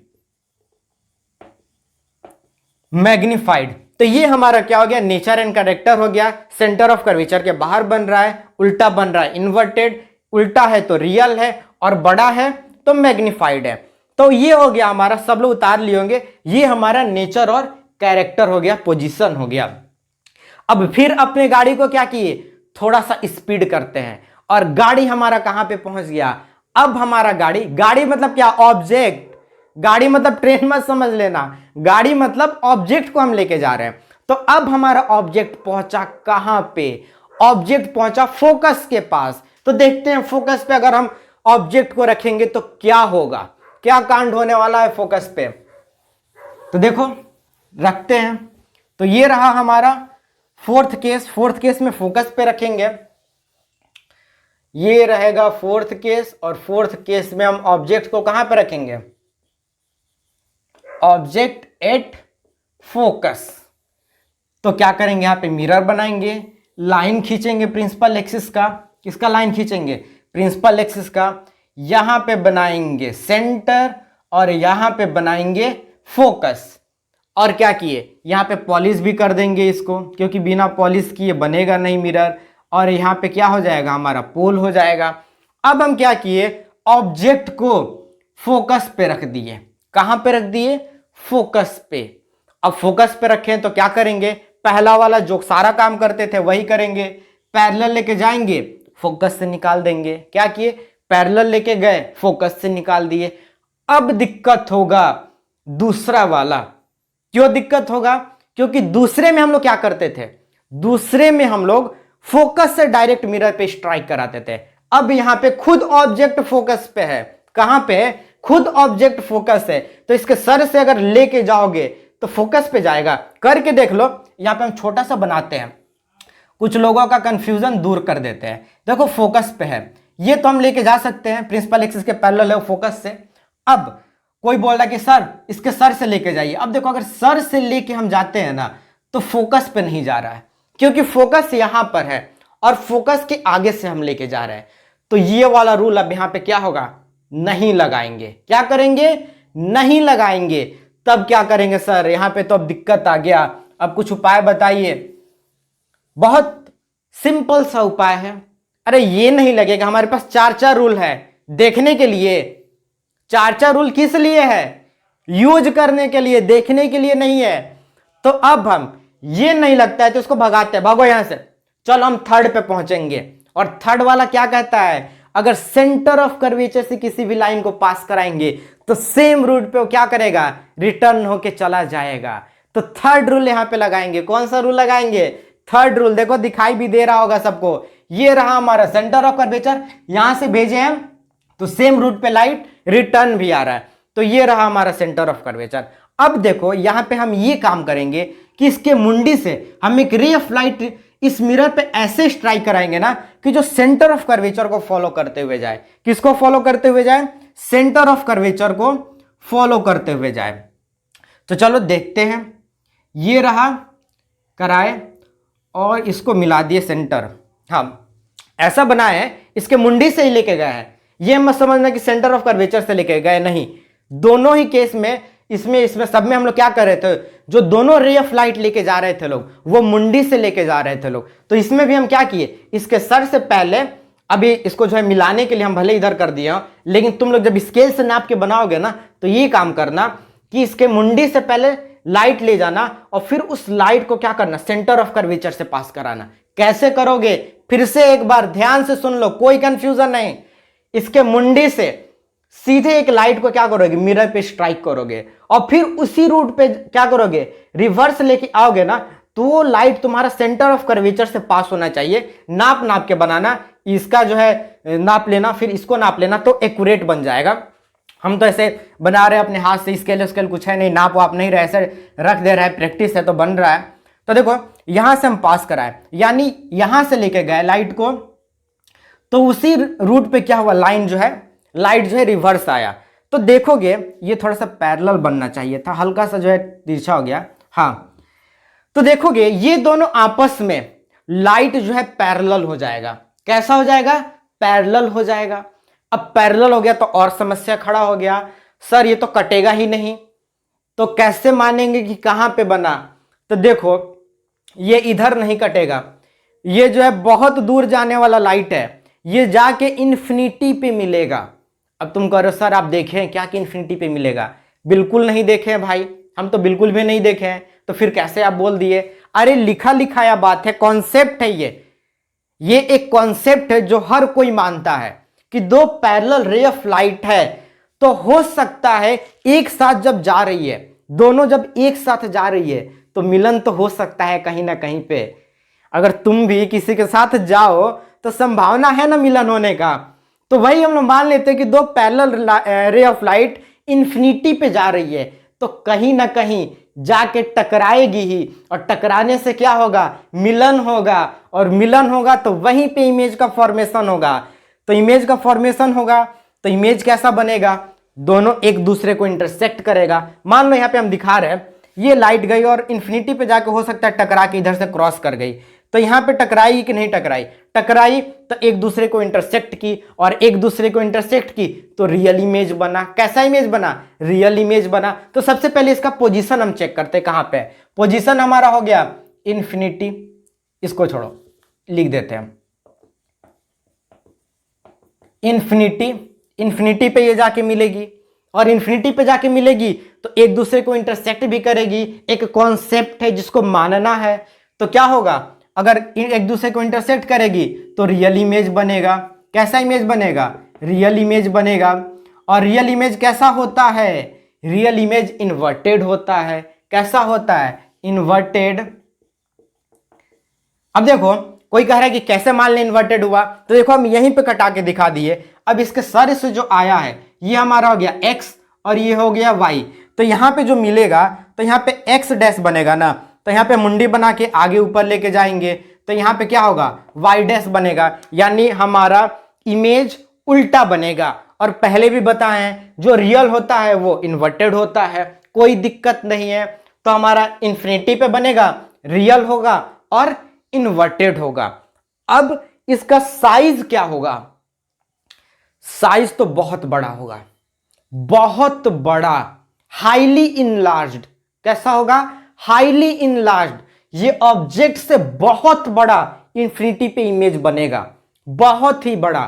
मैग्नीफाइड। तो ये हमारा क्या हो गया? नेचर एंड कैरेक्टर हो गया। सेंटर ऑफ कर्वेचर के बाहर बन रहा है, उल्टा बन रहा है इन्वर्टेड, उल्टा है तो रियल है और बड़ा है तो मैग्नीफाइड है। तो ये हो गया हमारा, सब लोग उतार लिए होंगे, ये हमारा नेचर और कैरेक्टर हो गया, पोजीशन हो गया। अब फिर अपने गाड़ी को क्या किए? थोड़ा सा स्पीड करते हैं और गाड़ी हमारा कहां पे पहुंच गया? अब हमारा गाड़ी मतलब क्या? ऑब्जेक्ट। गाड़ी मतलब ट्रेन मत समझ लेना, गाड़ी मतलब ऑब्जेक्ट को हम लेके जा रहे हैं। तो अब हमारा ऑब्जेक्ट पहुंचा कहां पे? ऑब्जेक्ट पहुंचा फोकस के पास। तो देखते हैं फोकस पे अगर हम ऑब्जेक्ट को रखेंगे तो क्या होगा, क्या कांड होने वाला है फोकस पे। तो देखो रखते हैं। तो ये रहा हमारा फोर्थ केस। फोर्थ केस में फोकस पे रखेंगे, ये रहेगा फोर्थ केस। और फोर्थ केस में हम ऑब्जेक्ट को कहां पे रखेंगे? Object at focus. तो क्या करेंगे? यहां पे मिरर बनाएंगे, लाइन खींचेंगे प्रिंसिपल एक्सिस का। किसका लाइन खींचेंगे? प्रिंसिपल एक्सिस का। यहां पे बनाएंगे सेंटर और यहां पे बनाएंगे फोकस। और क्या किए? यहां पे पॉलिश भी कर देंगे इसको, क्योंकि बिना पॉलिश किए बनेगा नहीं मिरर। और यहां पे क्या हो जाएगा? हमारा पोल हो जाएगा। अब हम क्या किए? ऑब्जेक्ट को फोकस पे रख दिए। कहां पे रख दिए? फोकस पे। अब फोकस पे रखें तो क्या करेंगे? पहला वाला जो सारा काम करते थे वही करेंगे। पैरेलल लेके जाएंगे, फोकस से निकाल देंगे। क्या किए? पैरेलल लेके गए, फोकस से निकाल दिए। अब दिक्कत होगा दूसरा वाला। क्यों दिक्कत होगा? क्योंकि दूसरे में हम लोग क्या करते थे? दूसरे में हम लोग फोकस से डायरेक्ट मिरर पे स्ट्राइक कराते थे। अब यहां पे खुद ऑब्जेक्ट फोकस पे है। कहां पे है? खुद ऑब्जेक्ट फोकस है। तो इसके सर से अगर लेके जाओगे तो फोकस पे जाएगा। करके देख लो। यहां पे हम छोटा सा बनाते हैं, कुछ लोगों का कंफ्यूजन दूर कर देते हैं। देखो फोकस पे है, ये तो हम लेके जा सकते हैं, प्रिंसिपल एक्सिस के पैरेलल है फोकस से। अब कोई बोल रहा है कि सर इसके सर से लेके जाइए। अब देखो अगर सर से लेके हम जाते हैं ना तो फोकस पे नहीं जा रहा है, क्योंकि फोकस यहां पर है और फोकस के आगे से हम लेके जा रहे हैं। तो ये वाला रूल अब यहां पे क्या होगा? नहीं लगाएंगे। क्या करेंगे? नहीं लगाएंगे। तब क्या करेंगे? सर यहां पे तो अब दिक्कत आ गया, अब कुछ उपाय बताइए। बहुत सिंपल सा उपाय है। अरे ये नहीं लगेगा, हमारे पास चार चार रूल है देखने के लिए। चार चार रूल किस लिए है? यूज करने के लिए, देखने के लिए नहीं है। तो अब हम ये नहीं लगता है तो इसको भगाते हैं, भागो यहां से। चलो हम थर्ड पे पहुंचेंगे। और थर्ड वाला क्या कहता है? अगर सेंटर ऑफ कर्वेचर से किसी भी लाइन को पास कराएंगे तो सेम रूट पे वो क्या करेगा? रिटर्न होके चला जाएगा। तो थर्ड रूल यहां पे लगाएंगे। कौन सा रूल लगाएंगे? Third rule. देखो दिखाई भी दे रहा होगा सबको, ये रहा हमारा सेंटर ऑफ कर्वेचर। यहां से भेजे हम तो सेम रूट पे लाइट रिटर्न भी आ रहा है। तो ये रहा हमारा सेंटर ऑफ कर्वेचर। अब देखो यहां पे हम ये काम करेंगे कि इसके मुंडी से हम एक रे ऑफ लाइट इस मिरर पे ऐसे स्ट्राइक कराएंगे ना कि जो सेंटर ऑफ कर्वेचर को फॉलो करते हुए जाए। किसको फॉलो करते हुए जाए? सेंटर ऑफ कर्वेचर को फॉलो करते हुए जाए। तो चलो देखते हैं। ये रहा कराए और इसको मिला दिए सेंटर। हाँ, ऐसा बनाया है, इसके मुंडी से ही लेके गए हैं। ये मत समझना कि सेंटर ऑफ कर्वेचर से लेके गए, नहीं। दोनों ही केस में इसमें सब में हम लोग क्या कर रहे थे, जो दोनों रे ऑफ लाइट लेके जा रहे थे लोग, वो मुंडी से लेके जा रहे थे लोग। तो इसमें भी हम क्या किए, इसके सर से पहले, अभी इसको जो है मिलाने के लिए हम भले इधर कर दिए, लेकिन तुम लोग जब स्केल से नाप के बनाओगे ना, तो ये काम करना कि इसके मुंडी से पहले लाइट ले जाना और फिर उस लाइट को क्या करना, सेंटर ऑफ कर्वेचर से पास कराना। कैसे करोगे, फिर से एक बार ध्यान से सुन लो, कोई कंफ्यूजन नहीं। इसके मुंडी से सीधे एक लाइट को क्या करोगे, मिरर पे स्ट्राइक करोगे और फिर उसी रूट पे क्या करोगे, रिवर्स लेके आओगे ना, तो वो लाइट तुम्हारा सेंटर ऑफ कर्वेचर से पास होना चाहिए। नाप नाप के बनाना, इसका जो है नाप लेना, फिर इसको नाप लेना, तो एक्यूरेट बन जाएगा। हम तो ऐसे बना रहे हैं अपने हाथ से, स्केल स्केल कुछ है नहीं, नाप वाप नहीं रहे, ऐसे रख दे रहा है, प्रैक्टिस है तो बन रहा है। तो देखो यहां से हम पास कराए, यानी यहां से लेके गए लाइट को, तो उसी रूट पे क्या हुआ, लाइट जो है रिवर्स आया। तो देखोगे ये थोड़ा सा पैरेलल बनना चाहिए था, हल्का सा जो है तिरछा हो गया। हाँ, तो देखोगे ये दोनों आपस में लाइट जो है पैरेलल हो जाएगा। कैसा हो जाएगा, पैरेलल हो जाएगा। अब पैरेलल हो गया तो और समस्या खड़ा हो गया, सर ये तो कटेगा ही नहीं, तो कैसे मानेंगे कि कहां पे बना। तो देखो ये इधर नहीं कटेगा, ये जो है बहुत दूर जाने वाला लाइट है, ये जाके इन्फिनिटी पे मिलेगा। अब तुम कह रहे हो सर आप देखे हैं क्या कि इन्फिनिटी पे मिलेगा, बिल्कुल नहीं देखे हैं भाई, हम तो बिल्कुल भी नहीं देखे हैं, तो फिर कैसे आप बोल दिए। अरे लिखा लिखाया बात है, कॉन्सेप्ट है ये एक कॉन्सेप्ट है जो हर कोई मानता है कि दो पैरेलल रे ऑफ लाइट है, तो हो सकता है एक साथ जब जा रही है, दोनों जब एक साथ जा रही है, तो मिलन तो हो सकता है कहीं ना कहीं पे। अगर तुम भी किसी के साथ जाओ तो संभावना है ना मिलन होने का। तो वही हम लोग मान लेते हैं कि दो पैरेलल रे ऑफ लाइट इन्फिनिटी पे जा रही है, तो कहीं ना कहीं जाके टकराएगी ही, और टकराने से क्या होगा, मिलन होगा, और मिलन होगा तो वहीं पे इमेज का फॉर्मेशन होगा। तो इमेज का फॉर्मेशन होगा तो इमेज कैसा बनेगा, दोनों एक दूसरे को इंटरसेक्ट करेगा। मान लो यहाँ पे हम दिखा रहे हैं, ये लाइट गई और इन्फिनिटी पे जाके हो सकता है टकरा के इधर से क्रॉस कर गई, तो यहाँ पे टकराई कि नहीं टकराई, टकराई तो एक दूसरे को इंटरसेक्ट की, और एक दूसरे को इंटरसेक्ट की तो रियल इमेज बना। कैसा इमेज बना, रियल इमेज बना। तो सबसे पहले इसका पोजीशन हम चेक करते हैं, कहां पे पोजीशन हमारा हो गया इन्फिनिटी, इसको छोड़ो लिख देते हैं इन्फिनिटी पे ये जाके मिलेगी, और इन्फिनिटी पे जाके मिलेगी तो एक दूसरे को इंटरसेक्ट भी करेगी। एक कॉन्सेप्ट है जिसको मानना है, तो क्या होगा, अगर एक दूसरे को इंटरसेक्ट करेगी तो रियल इमेज बनेगा। कैसा इमेज बनेगा, रियल इमेज बनेगा। और रियल इमेज कैसा होता है, रियल इमेज इन्वर्टेड होता है। कैसा होता है, इन्वर्टेड। अब देखो कोई कह रहा है कि कैसे मान लें इन्वर्टेड हुआ, तो देखो हम यहीं पे कटा के दिखा दिए। अब इसके सर से जो आया है ये हमारा हो गया x और ये हो गया y, तो यहाँ पे जो मिलेगा तो यहाँ पे x डैश बनेगा ना, तो यहाँ पे मुंडी बना के आगे ऊपर लेके जाएंगे तो यहाँ पे क्या होगा, y डैश बनेगा, यानी हमारा इमेज उल्टा बनेगा। और पहले भी बताए हैं जो रियल होता है वो इन्वर्टेड होता है, कोई दिक्कत नहीं है। तो हमारा इन्फिनिटी पे बनेगा, रियल होगा और इन्वर्टेड होगा। अब इसका साइज क्या होगा, साइज तो बहुत बड़ा होगा, बहुत बड़ा, हाईली इनलार्ज्ड। कैसा होगा, हाईली इनलार्ज्ड। ये ऑब्जेक्ट से बहुत बड़ा इन्फिनिटी पे इमेज बनेगा, बहुत ही बड़ा।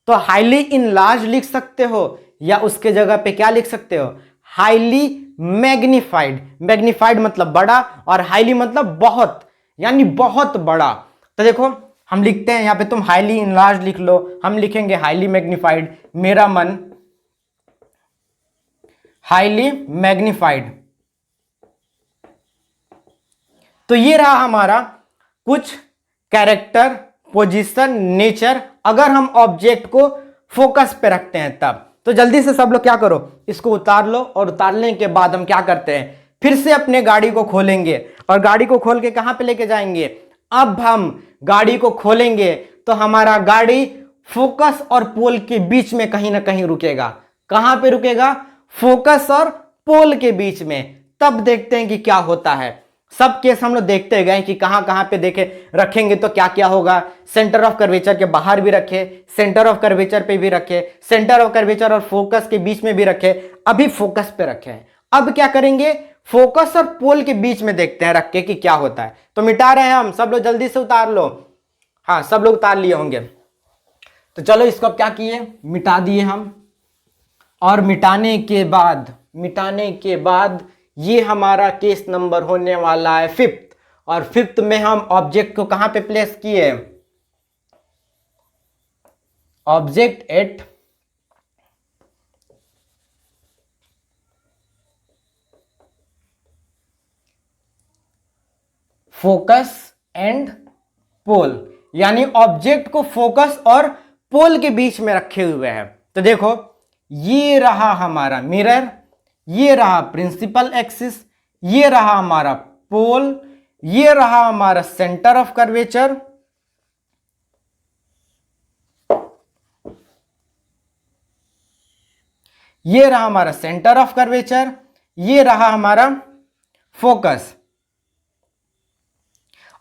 तो हाईली इनलार्ज लिख सकते हो, या उसके जगह पे क्या लिख सकते हो, हाईली मैग्निफाइड। मैग्निफाइड मतलब बड़ा और हाईली मतलब बहुत, यानी बहुत बड़ा। तो देखो हम लिखते हैं यहाँ पे, तुम हाईली इनलार्ज लिख लो, हम लिखेंगे हाईली मैग्निफाइड। मेरा मन हाईली मैग्निफाइड। तो ये रहा हमारा कुछ कैरेक्टर, पोजीशन, नेचर, अगर हम ऑब्जेक्ट को फोकस पे रखते हैं तब। तो जल्दी से सब लोग क्या करो, इसको उतार लो, और उतारने के बाद हम क्या करते हैं, फिर से अपने गाड़ी को खोलेंगे, और गाड़ी को खोल के कहां पे लेके जाएंगे। अब हम गाड़ी को खोलेंगे तो हमारा गाड़ी फोकस और पोल के बीच में कहीं ना कहीं रुकेगा। कहां पे रुकेगा, फोकस और पोल के बीच में। तब देखते हैं कि क्या होता है। सब केस हम लोग देखते गए कि कहां कहां पे देखे रखेंगे तो क्या क्या होगा। सेंटर ऑफ कर्वेचर के बाहर भी रखे, सेंटर ऑफ कर्वेचर पे भी रखे, सेंटर ऑफ कर्वेचर और फोकस के बीच में भी रखे, अभी फोकस पे रखे हैं। अब क्या करेंगे, फोकस और पोल के बीच में देखते हैं रख के कि क्या होता है। तो मिटा रहे हैं हम, सब लोग जल्दी से उतार लो। हाँ, सब लोग उतार लिए होंगे। तो चलो इसको अब क्या किए, मिटा दिए हम। और मिटाने के बाद ये हमारा केस नंबर होने वाला है 5th। और 5th में हम ऑब्जेक्ट को कहां पे प्लेस किए, object at focus and pole, यानी ऑब्जेक्ट को फोकस और पोल के बीच में रखे हुए हैं। तो देखो, ये रहा हमारा मिरर, ये रहा प्रिंसिपल एक्सिस, ये रहा हमारा पोल, ये रहा हमारा सेंटर ऑफ कर्वेचर, ये रहा हमारा सेंटर ऑफ कर्वेचर, ये रहा हमारा फोकस।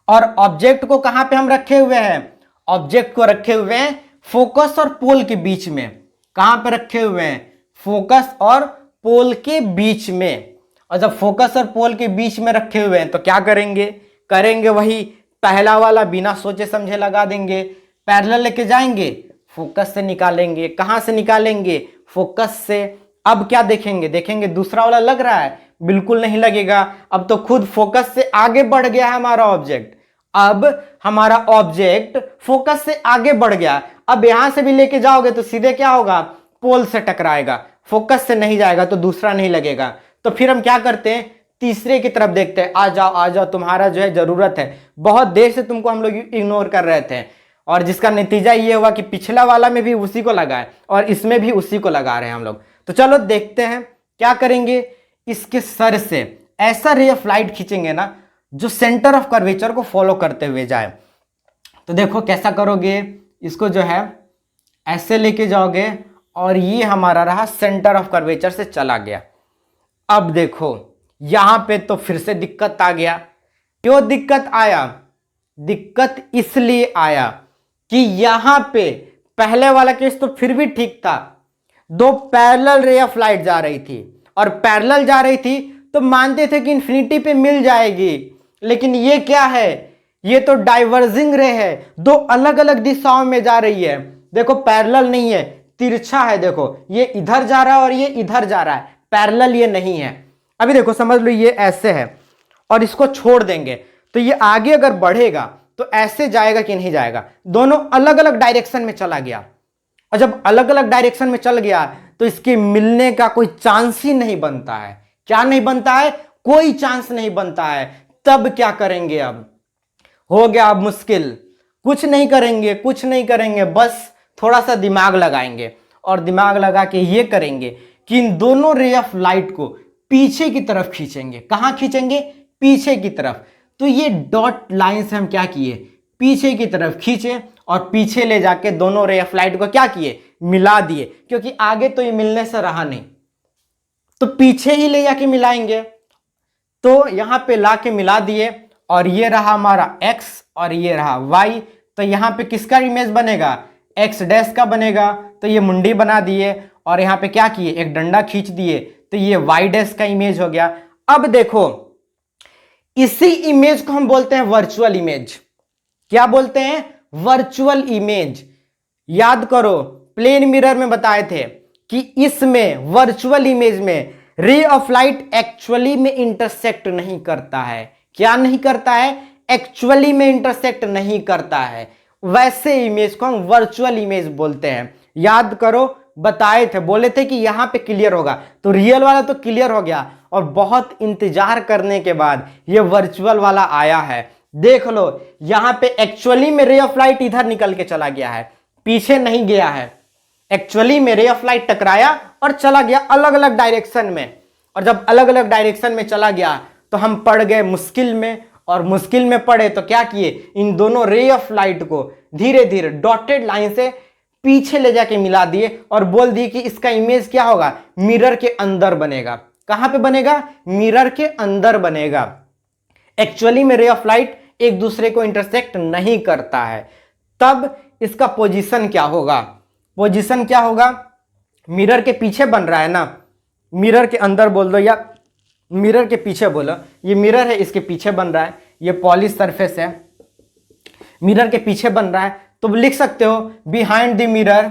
और ऑब्जेक्ट को कहां पे हम रखे हुए हैं, ऑब्जेक्ट को रखे हुए हैं फोकस और पोल के बीच में। कहां पे रखे हुए हैं, फोकस और पोल के बीच में। और जब फोकस और पोल के बीच में रखे हुए हैं तो क्या करेंगे वही पहला वाला, बिना सोचे समझे लगा देंगे। पैरेलल लेके जाएंगे, फोकस से निकालेंगे। कहां से निकालेंगे, फोकस से। अब क्या देखेंगे दूसरा वाला लग रहा है, बिल्कुल नहीं लगेगा। अब तो खुद फोकस से आगे बढ़ गया है हमारा ऑब्जेक्ट। अब हमारा ऑब्जेक्ट फोकस से आगे बढ़ गया। अब यहां से भी लेके जाओगे तो सीधे क्या होगा, पोल से टकराएगा, फोकस से नहीं जाएगा तो दूसरा नहीं लगेगा। तो फिर हम क्या करते हैं, तीसरे की तरफ देखते हैं। आ जाओ, तुम्हारा जो है जरूरत है। बहुत देर से तुमको हम लोग इग्नोर कर रहे थे, और जिसका नतीजा ये हुआ कि पिछला वाला में भी उसी को लगा है और इसमें भी उसी को लगा रहे हैं हम लोग। तो चलो देखते हैं क्या करेंगे। इसके सर से ऐसा रे ऑफ लाइट खींचेंगे ना जो सेंटर ऑफ कर्वेचर को फॉलो करते हुए जाए। तो देखो कैसा करोगे, इसको जो है ऐसे लेके जाओगे और ये हमारा रहा सेंटर ऑफ कर्वेचर से चला गया। अब देखो यहां पे तो फिर से दिक्कत आ गया। क्यों दिक्कत आया, दिक्कत इसलिए आया कि यहां पे पहले वाला केस तो फिर भी ठीक था, दो पैरेलल रे ऑफ लाइट जा रही थी, और पैरेलल जा रही थी तो मानते थे कि इंफिनिटी पे मिल जाएगी। लेकिन ये क्या है, ये तो डाइवर्जिंग रे है, दो अलग अलग दिशाओं में जा रही है। देखो पैरेलल नहीं है, तिरछा है। देखो ये इधर जा रहा है और ये इधर जा रहा है, पैरेलल ये नहीं है। अभी देखो समझ लो, ये ऐसे है और इसको छोड़ देंगे तो ये आगे अगर बढ़ेगा तो ऐसे जाएगा कि नहीं जाएगा, दोनों अलग अलग डायरेक्शन में चला गया। और जब अलग अलग डायरेक्शन में चल गया तो इसके मिलने का कोई चांस ही नहीं बनता है। क्या नहीं बनता है, कोई चांस नहीं बनता है। तब क्या करेंगे, अब हो गया अब मुश्किल। कुछ नहीं करेंगे, बस थोड़ा सा दिमाग लगाएंगे और दिमाग लगा के ये करेंगे कि इन दोनों रे ऑफ लाइट को पीछे की तरफ खींचेंगे। कहां खींचेंगे, पीछे की तरफ। तो ये डॉट लाइन से हम क्या किए, पीछे की तरफ खींचे और पीछे ले जाके दोनों रे ऑफ लाइट को क्या किए, मिला दिए। क्योंकि आगे तो ये मिलने से रहा नहीं, तो पीछे ही ले जाके मिलाएंगे। तो यहां पे ला के मिला दिए और ये रहा हमारा x और ये रहा y। तो यहां पे किसका इमेज बनेगा, x डैश का बनेगा। तो ये मुंडी बना दिए और यहां पे क्या किए, एक डंडा खींच दिए, तो ये y डैश का इमेज हो गया। अब देखो इसी इमेज को हम बोलते हैं वर्चुअल इमेज। क्या बोलते हैं, वर्चुअल इमेज। याद करो प्लेन मिरर में बताए थे कि इसमें वर्चुअल इमेज में रे ऑफ लाइट एक्चुअली में इंटरसेक्ट नहीं करता है। क्या नहीं करता है, एक्चुअली में इंटरसेक्ट नहीं करता है। वैसे इमेज को हम वर्चुअल इमेज बोलते हैं। याद करो बताए थे, बोले थे कि यहां पे क्लियर होगा, तो रियल वाला तो क्लियर हो गया और बहुत इंतजार करने के बाद ये वर्चुअल वाला आया है। देख लो यहां पे एक्चुअली में रे ऑफ लाइट इधर निकल के चला गया है, पीछे नहीं गया है। एक्चुअली में रे ऑफ लाइट टकराया और चला गया अलग अलग डायरेक्शन में। और जब अलग अलग डायरेक्शन में चला गया तो हम पड़ गए मुश्किल में, और मुश्किल में पड़े तो क्या किए, इन दोनों रे ऑफ लाइट को धीरे धीरे डॉटेड लाइन से पीछे ले जाके मिला दिए और बोल दिए कि इसका इमेज क्या होगा, मिरर के अंदर बनेगा। कहां पे बनेगा, मिरर के अंदर बनेगा। एक्चुअली में रे ऑफ लाइट एक दूसरे को इंटरसेक्ट नहीं करता है, तब इसका पोजीशन क्या होगा? पोजीशन क्या होगा? मिरर के पीछे बन रहा है ना, मिरर के अंदर बोल दो या मिरर के पीछे बोलो, ये मिरर है इसके पीछे बन रहा है, ये पॉलिश सरफेस है, मिरर के पीछे बन रहा है, तो लिख सकते हो behind the mirror,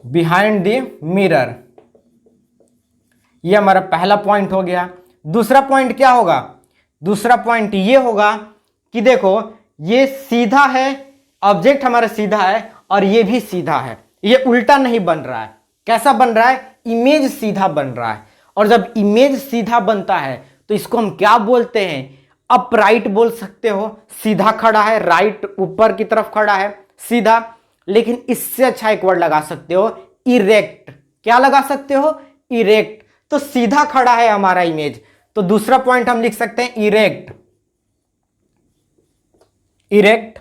behind the mirror. ये हमारा पहला पॉइंट हो गया। दूसरा पॉइंट क्या होगा? दूसरा पॉइंट ये होगा कि देखो ये सीधा है, ऑब्जेक्ट हमारा सीधा है और ये भी सीधा है, ये उल्टा नहीं बन रहा है। कैसा बन रहा है? इमेज सीधा बन रहा है। और जब इमेज सीधा बनता है तो इसको हम क्या बोलते हैं? अपराइट बोल सकते हो, सीधा खड़ा है, राइट ऊपर की तरफ खड़ा है सीधा। लेकिन इससे अच्छा एक वर्ड लगा सकते हो, इरेक्ट। क्या लगा सकते हो? इरेक्ट। तो सीधा खड़ा है हमारा इमेज, तो दूसरा पॉइंट हम लिख सकते हैं इरेक्ट। इरेक्ट,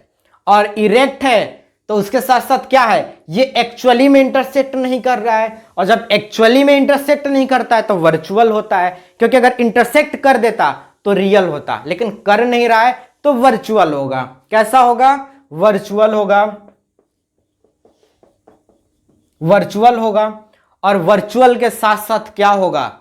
और इरेक्ट है तो उसके साथ साथ क्या है? ये एक्चुअली में इंटरसेक्ट नहीं कर रहा है, और जब एक्चुअली में इंटरसेक्ट नहीं करता है तो वर्चुअल होता है, क्योंकि अगर इंटरसेक्ट कर देता तो रियल होता, लेकिन कर नहीं रहा है तो वर्चुअल होगा। कैसा होगा? वर्चुअल होगा, वर्चुअल होगा। और वर्चुअल के साथ साथ क्या होगा?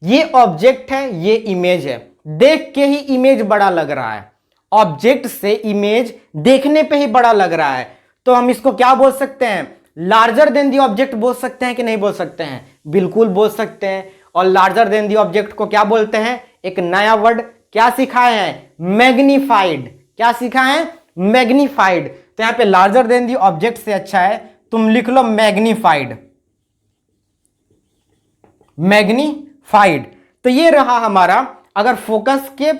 ये ऑब्जेक्ट है, ये इमेज है, देख के ही इमेज बड़ा लग रहा है, ऑब्जेक्ट से इमेज देखने पे ही बड़ा लग रहा है, तो हम इसको क्या बोल सकते हैं? लार्जर देन दी ऑब्जेक्ट बोल सकते हैं कि नहीं बोल सकते हैं? बिल्कुल बोल सकते हैं। और लार्जर देन दी ऑब्जेक्ट को क्या बोलते हैं? एक नया वर्ड क्या सिखाए हैं? मैग्नीफाइड। क्या सिखाए हैं? मैग्नीफाइड। तो यहां पे लार्जर देन दी ऑब्जेक्ट से अच्छा है तुम लिख लो मैग्नीफाइड, मैग्नीफाइड। तो ये रहा हमारा, अगर फोकस के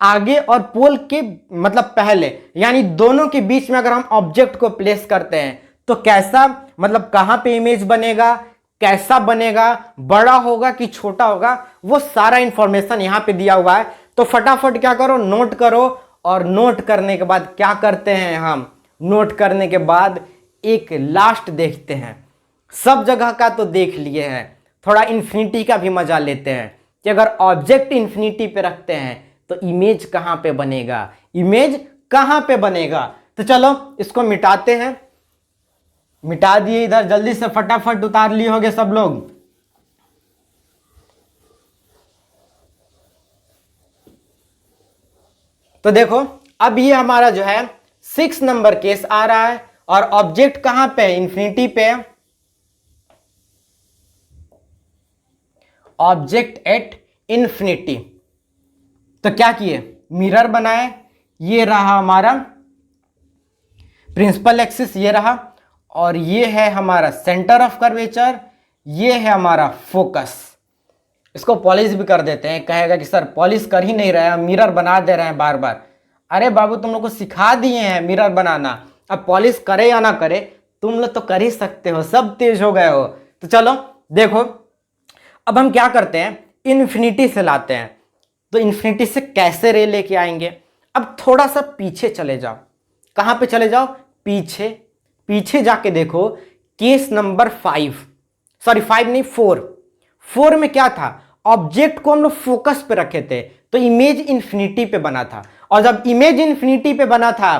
आगे और पोल के मतलब पहले, यानी दोनों के बीच में अगर हम ऑब्जेक्ट को प्लेस करते हैं तो कैसा, मतलब कहां पे इमेज बनेगा, कैसा बनेगा, बड़ा होगा कि छोटा होगा, वो सारा इंफॉर्मेशन यहां पे दिया हुआ है। तो फटाफट क्या करो? नोट करो। और नोट करने के बाद क्या करते हैं हम? नोट करने के बाद एक लास्ट देखते हैं। सब जगह का तो देख लिए हैं, थोड़ा इन्फिनिटी का भी मजा लेते हैं कि अगर ऑब्जेक्ट इन्फिनिटी पे रखते हैं तो इमेज कहां पे बनेगा, इमेज कहां पे बनेगा। तो चलो इसको मिटाते हैं। मिटा दिए इधर, जल्दी से फटाफट उतार लिए होगे सब लोग। तो देखो अब ये हमारा जो है 6 नंबर केस आ रहा है, और ऑब्जेक्ट कहां पे? इन्फिनिटी पे। Object at infinity. तो क्या किए? मिरर बनाए, ये रहा हमारा प्रिंसिपल एक्सिस, ये रहा, और ये है हमारा सेंटर ऑफ कर्वेचर, ये है हमारा फोकस। इसको पॉलिश भी कर देते हैं। कहेगा कि सर पॉलिश कर ही नहीं रहे हैं, मिरर बना दे रहे हैं बार बार। अरे बाबू तुम लोग को सिखा दिए हैं मिरर बनाना, अब पॉलिश करे या ना करे तुम लोग तो कर ही सकते हो, सब तेज हो गए हो। तो चलो देखो अब हम क्या करते हैं, इन्फिनिटी से लाते हैं। तो इन्फिनिटी से कैसे रे लेके आएंगे? अब थोड़ा सा पीछे चले जाओ। कहां पे चले जाओ? पीछे। पीछे जाके देखो केस नंबर 5, सॉरी 5 नहीं 4। 4 में क्या था? ऑब्जेक्ट को हम लोग फोकस पे रखे थे तो इमेज इन्फिनिटी पे बना था, और जब इमेज इन्फिनिटी पे बना था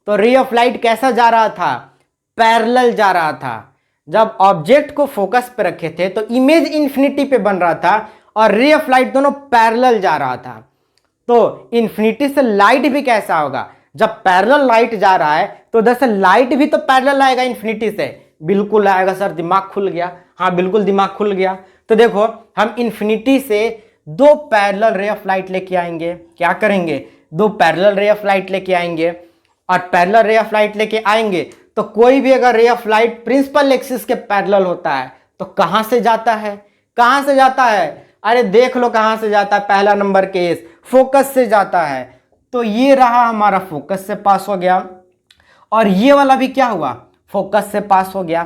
तो रे ऑफ लाइट कैसा जा रहा था? पैरेलल जा रहा था। जब ऑब्जेक्ट को फोकस पे रखे थे तो इमेज इन्फिनिटी पे बन रहा था और रे ऑफ लाइट दोनों पैरेलल जा रहा था। तो इन्फिनिटी से लाइट भी कैसा होगा? जब पैरेलल लाइट जा रहा है तो उधर से लाइट भी तो पैरेलल आएगा इन्फिनिटी से। बिल्कुल आएगा सर, दिमाग खुल गया। हाँ बिल्कुल दिमाग खुल गया। तो देखो हम इन्फिनिटी से 2 पैरेलल रे ऑफ लाइट लेके आएंगे। क्या करेंगे? 2 पैरेलल रे ऑफ लाइट लेके आएंगे, और पैरेलल रे ऑफ लाइट लेके आएंगे तो कोई भी अगर ray of light principal axis के पैरेलल होता है तो कहां से जाता है? कहां से जाता है? अरे देख लो कहां से जाता है। पहला नंबर केस फोकस से जाता है। तो ये रहा हमारा फोकस से पास हो गया, और ये वाला भी क्या हुआ? फोकस से पास हो गया।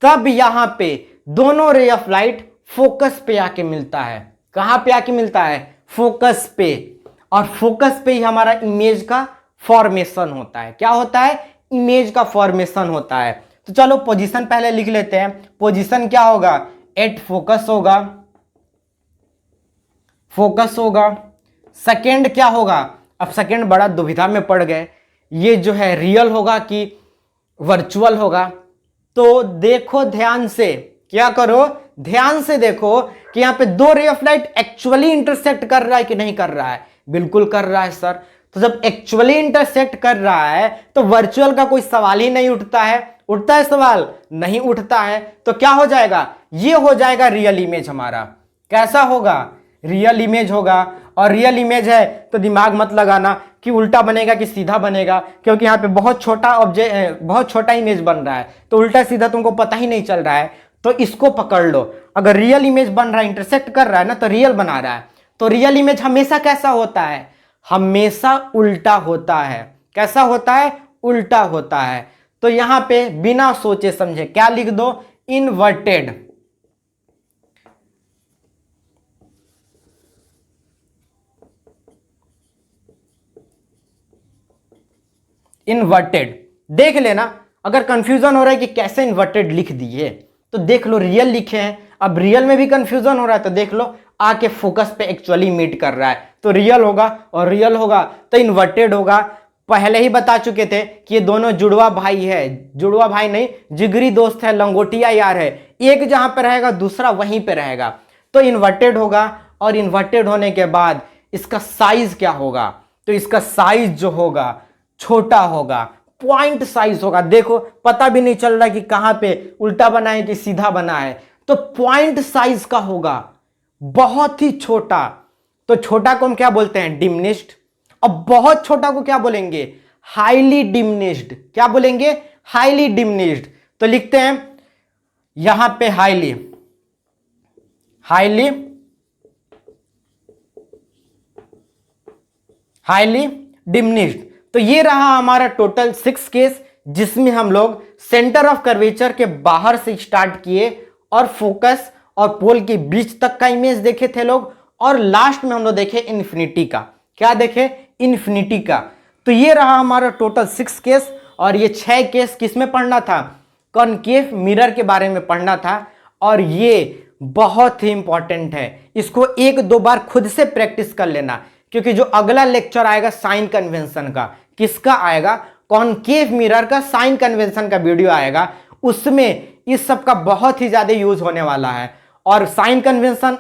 तब यहां पे दोनों रे ऑफ लाइट फोकस पे आके मिलता है। कहां पे आके मिलता है? फोकस पे। और फोकस पे ही हमारा इमेज का फॉर्मेशन होता है। क्या होता है? इमेज का फॉर्मेशन होता है। तो चलो पोजीशन पहले लिख लेते हैं। पोजीशन क्या होगा? एट फोकस होगा। फोकस होगा। सेकंड क्या होगा, अब सेकंड बड़ा दुविधा में पड़ गए, ये जो है रियल होगा कि वर्चुअल होगा। तो देखो ध्यान से, क्या करो, ध्यान से देखो कि यहां पे दो रे ऑफ लाइट एक्चुअली इंटरसेक्ट कर रहा है कि नहीं कर रहा है, बिल्कुल कर रहा है सर। तो जब एक्चुअली इंटरसेक्ट कर रहा है तो वर्चुअल का कोई सवाल ही नहीं उठता है। उठता है सवाल, नहीं उठता है। तो क्या हो जाएगा, ये हो जाएगा रियल इमेज हमारा। कैसा होगा, रियल इमेज होगा। और रियल इमेज है तो दिमाग मत लगाना कि उल्टा बनेगा कि सीधा बनेगा, क्योंकि यहाँ पे बहुत छोटा ऑब्जेक्ट, बहुत छोटा इमेज बन रहा है, तो उल्टा सीधा तुमको पता ही नहीं चल रहा है। तो इसको पकड़ लो, अगर रियल इमेज बन रहा है, इंटरसेक्ट कर रहा है ना, तो रियल बना रहा है। तो रियल इमेज हमेशा कैसा होता है, हमेशा उल्टा होता है। कैसा होता है, उल्टा होता है। तो यहां पे बिना सोचे समझे क्या लिख दो, इनवर्टेड। इन्वर्टेड देख लेना, अगर कंफ्यूजन हो रहा है कि कैसे इन्वर्टेड लिख दिए तो देख लो रियल लिखे हैं। अब रियल में भी कंफ्यूजन हो रहा है तो देख लो आके फोकस पे एक्चुअली मीट कर रहा है, तो रियल होगा, और रियल होगा तो इन्वर्टेड होगा। पहले ही बता चुके थे कि ये दोनों जुड़वा भाई है, जुड़वा भाई नहीं, जिगरी दोस्त है, लंगोटिया यार है। एक जहां पे रहेगा दूसरा वहीं पे रहेगा, तो इन्वर्टेड होगा। और इन्वर्टेड होने के बाद इसका साइज क्या होगा, तो इसका साइज जो होगा छोटा होगा, पॉइंट साइज होगा। देखो पता भी नहीं चल रहा कि कहां पे उल्टा बना है कि सीधा बना है, तो पॉइंट साइज का होगा, बहुत ही छोटा। तो छोटा को हम क्या बोलते हैं, डिमिनिश्ड। अब बहुत छोटा को क्या बोलेंगे, हाईली डिमिनिश्ड। क्या बोलेंगे, हाईली डिमिनिश्ड। तो लिखते हैं यहां पे हाईली, हाईली, हाईली डिमिनिश्ड। तो ये रहा हमारा टोटल 6 केस, जिसमें हम लोग सेंटर ऑफ कर्वेचर के बाहर से स्टार्ट किए और फोकस और पोल के बीच तक का इमेज देखे थे लोग, और लास्ट में हम लोग देखे इन्फिनिटी का। क्या देखे, इन्फिनिटी का। तो ये रहा हमारा टोटल 6 केस, और ये 6 केस किसमें पढ़ना था, कॉनकेव मिरर के बारे में पढ़ना था। और ये बहुत ही इंपॉर्टेंट है, इसको 1-2 बार खुद से प्रैक्टिस कर लेना, क्योंकि जो अगला लेक्चर आएगा साइन कन्वेंशन का, किसका आएगा, कॉनकेव मिरर का साइन कन्वेंशन का वीडियो आएगा, उसमें इस सब का बहुत ही ज्यादा यूज होने वाला है। और साइन कन्वेंशन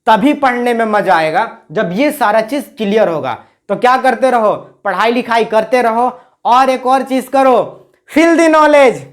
तभी पढ़ने में मजा आएगा जब ये सारा चीज क्लियर होगा। तो क्या करते रहो, पढ़ाई लिखाई करते रहो, और एक और चीज करो, फील द नॉलेज।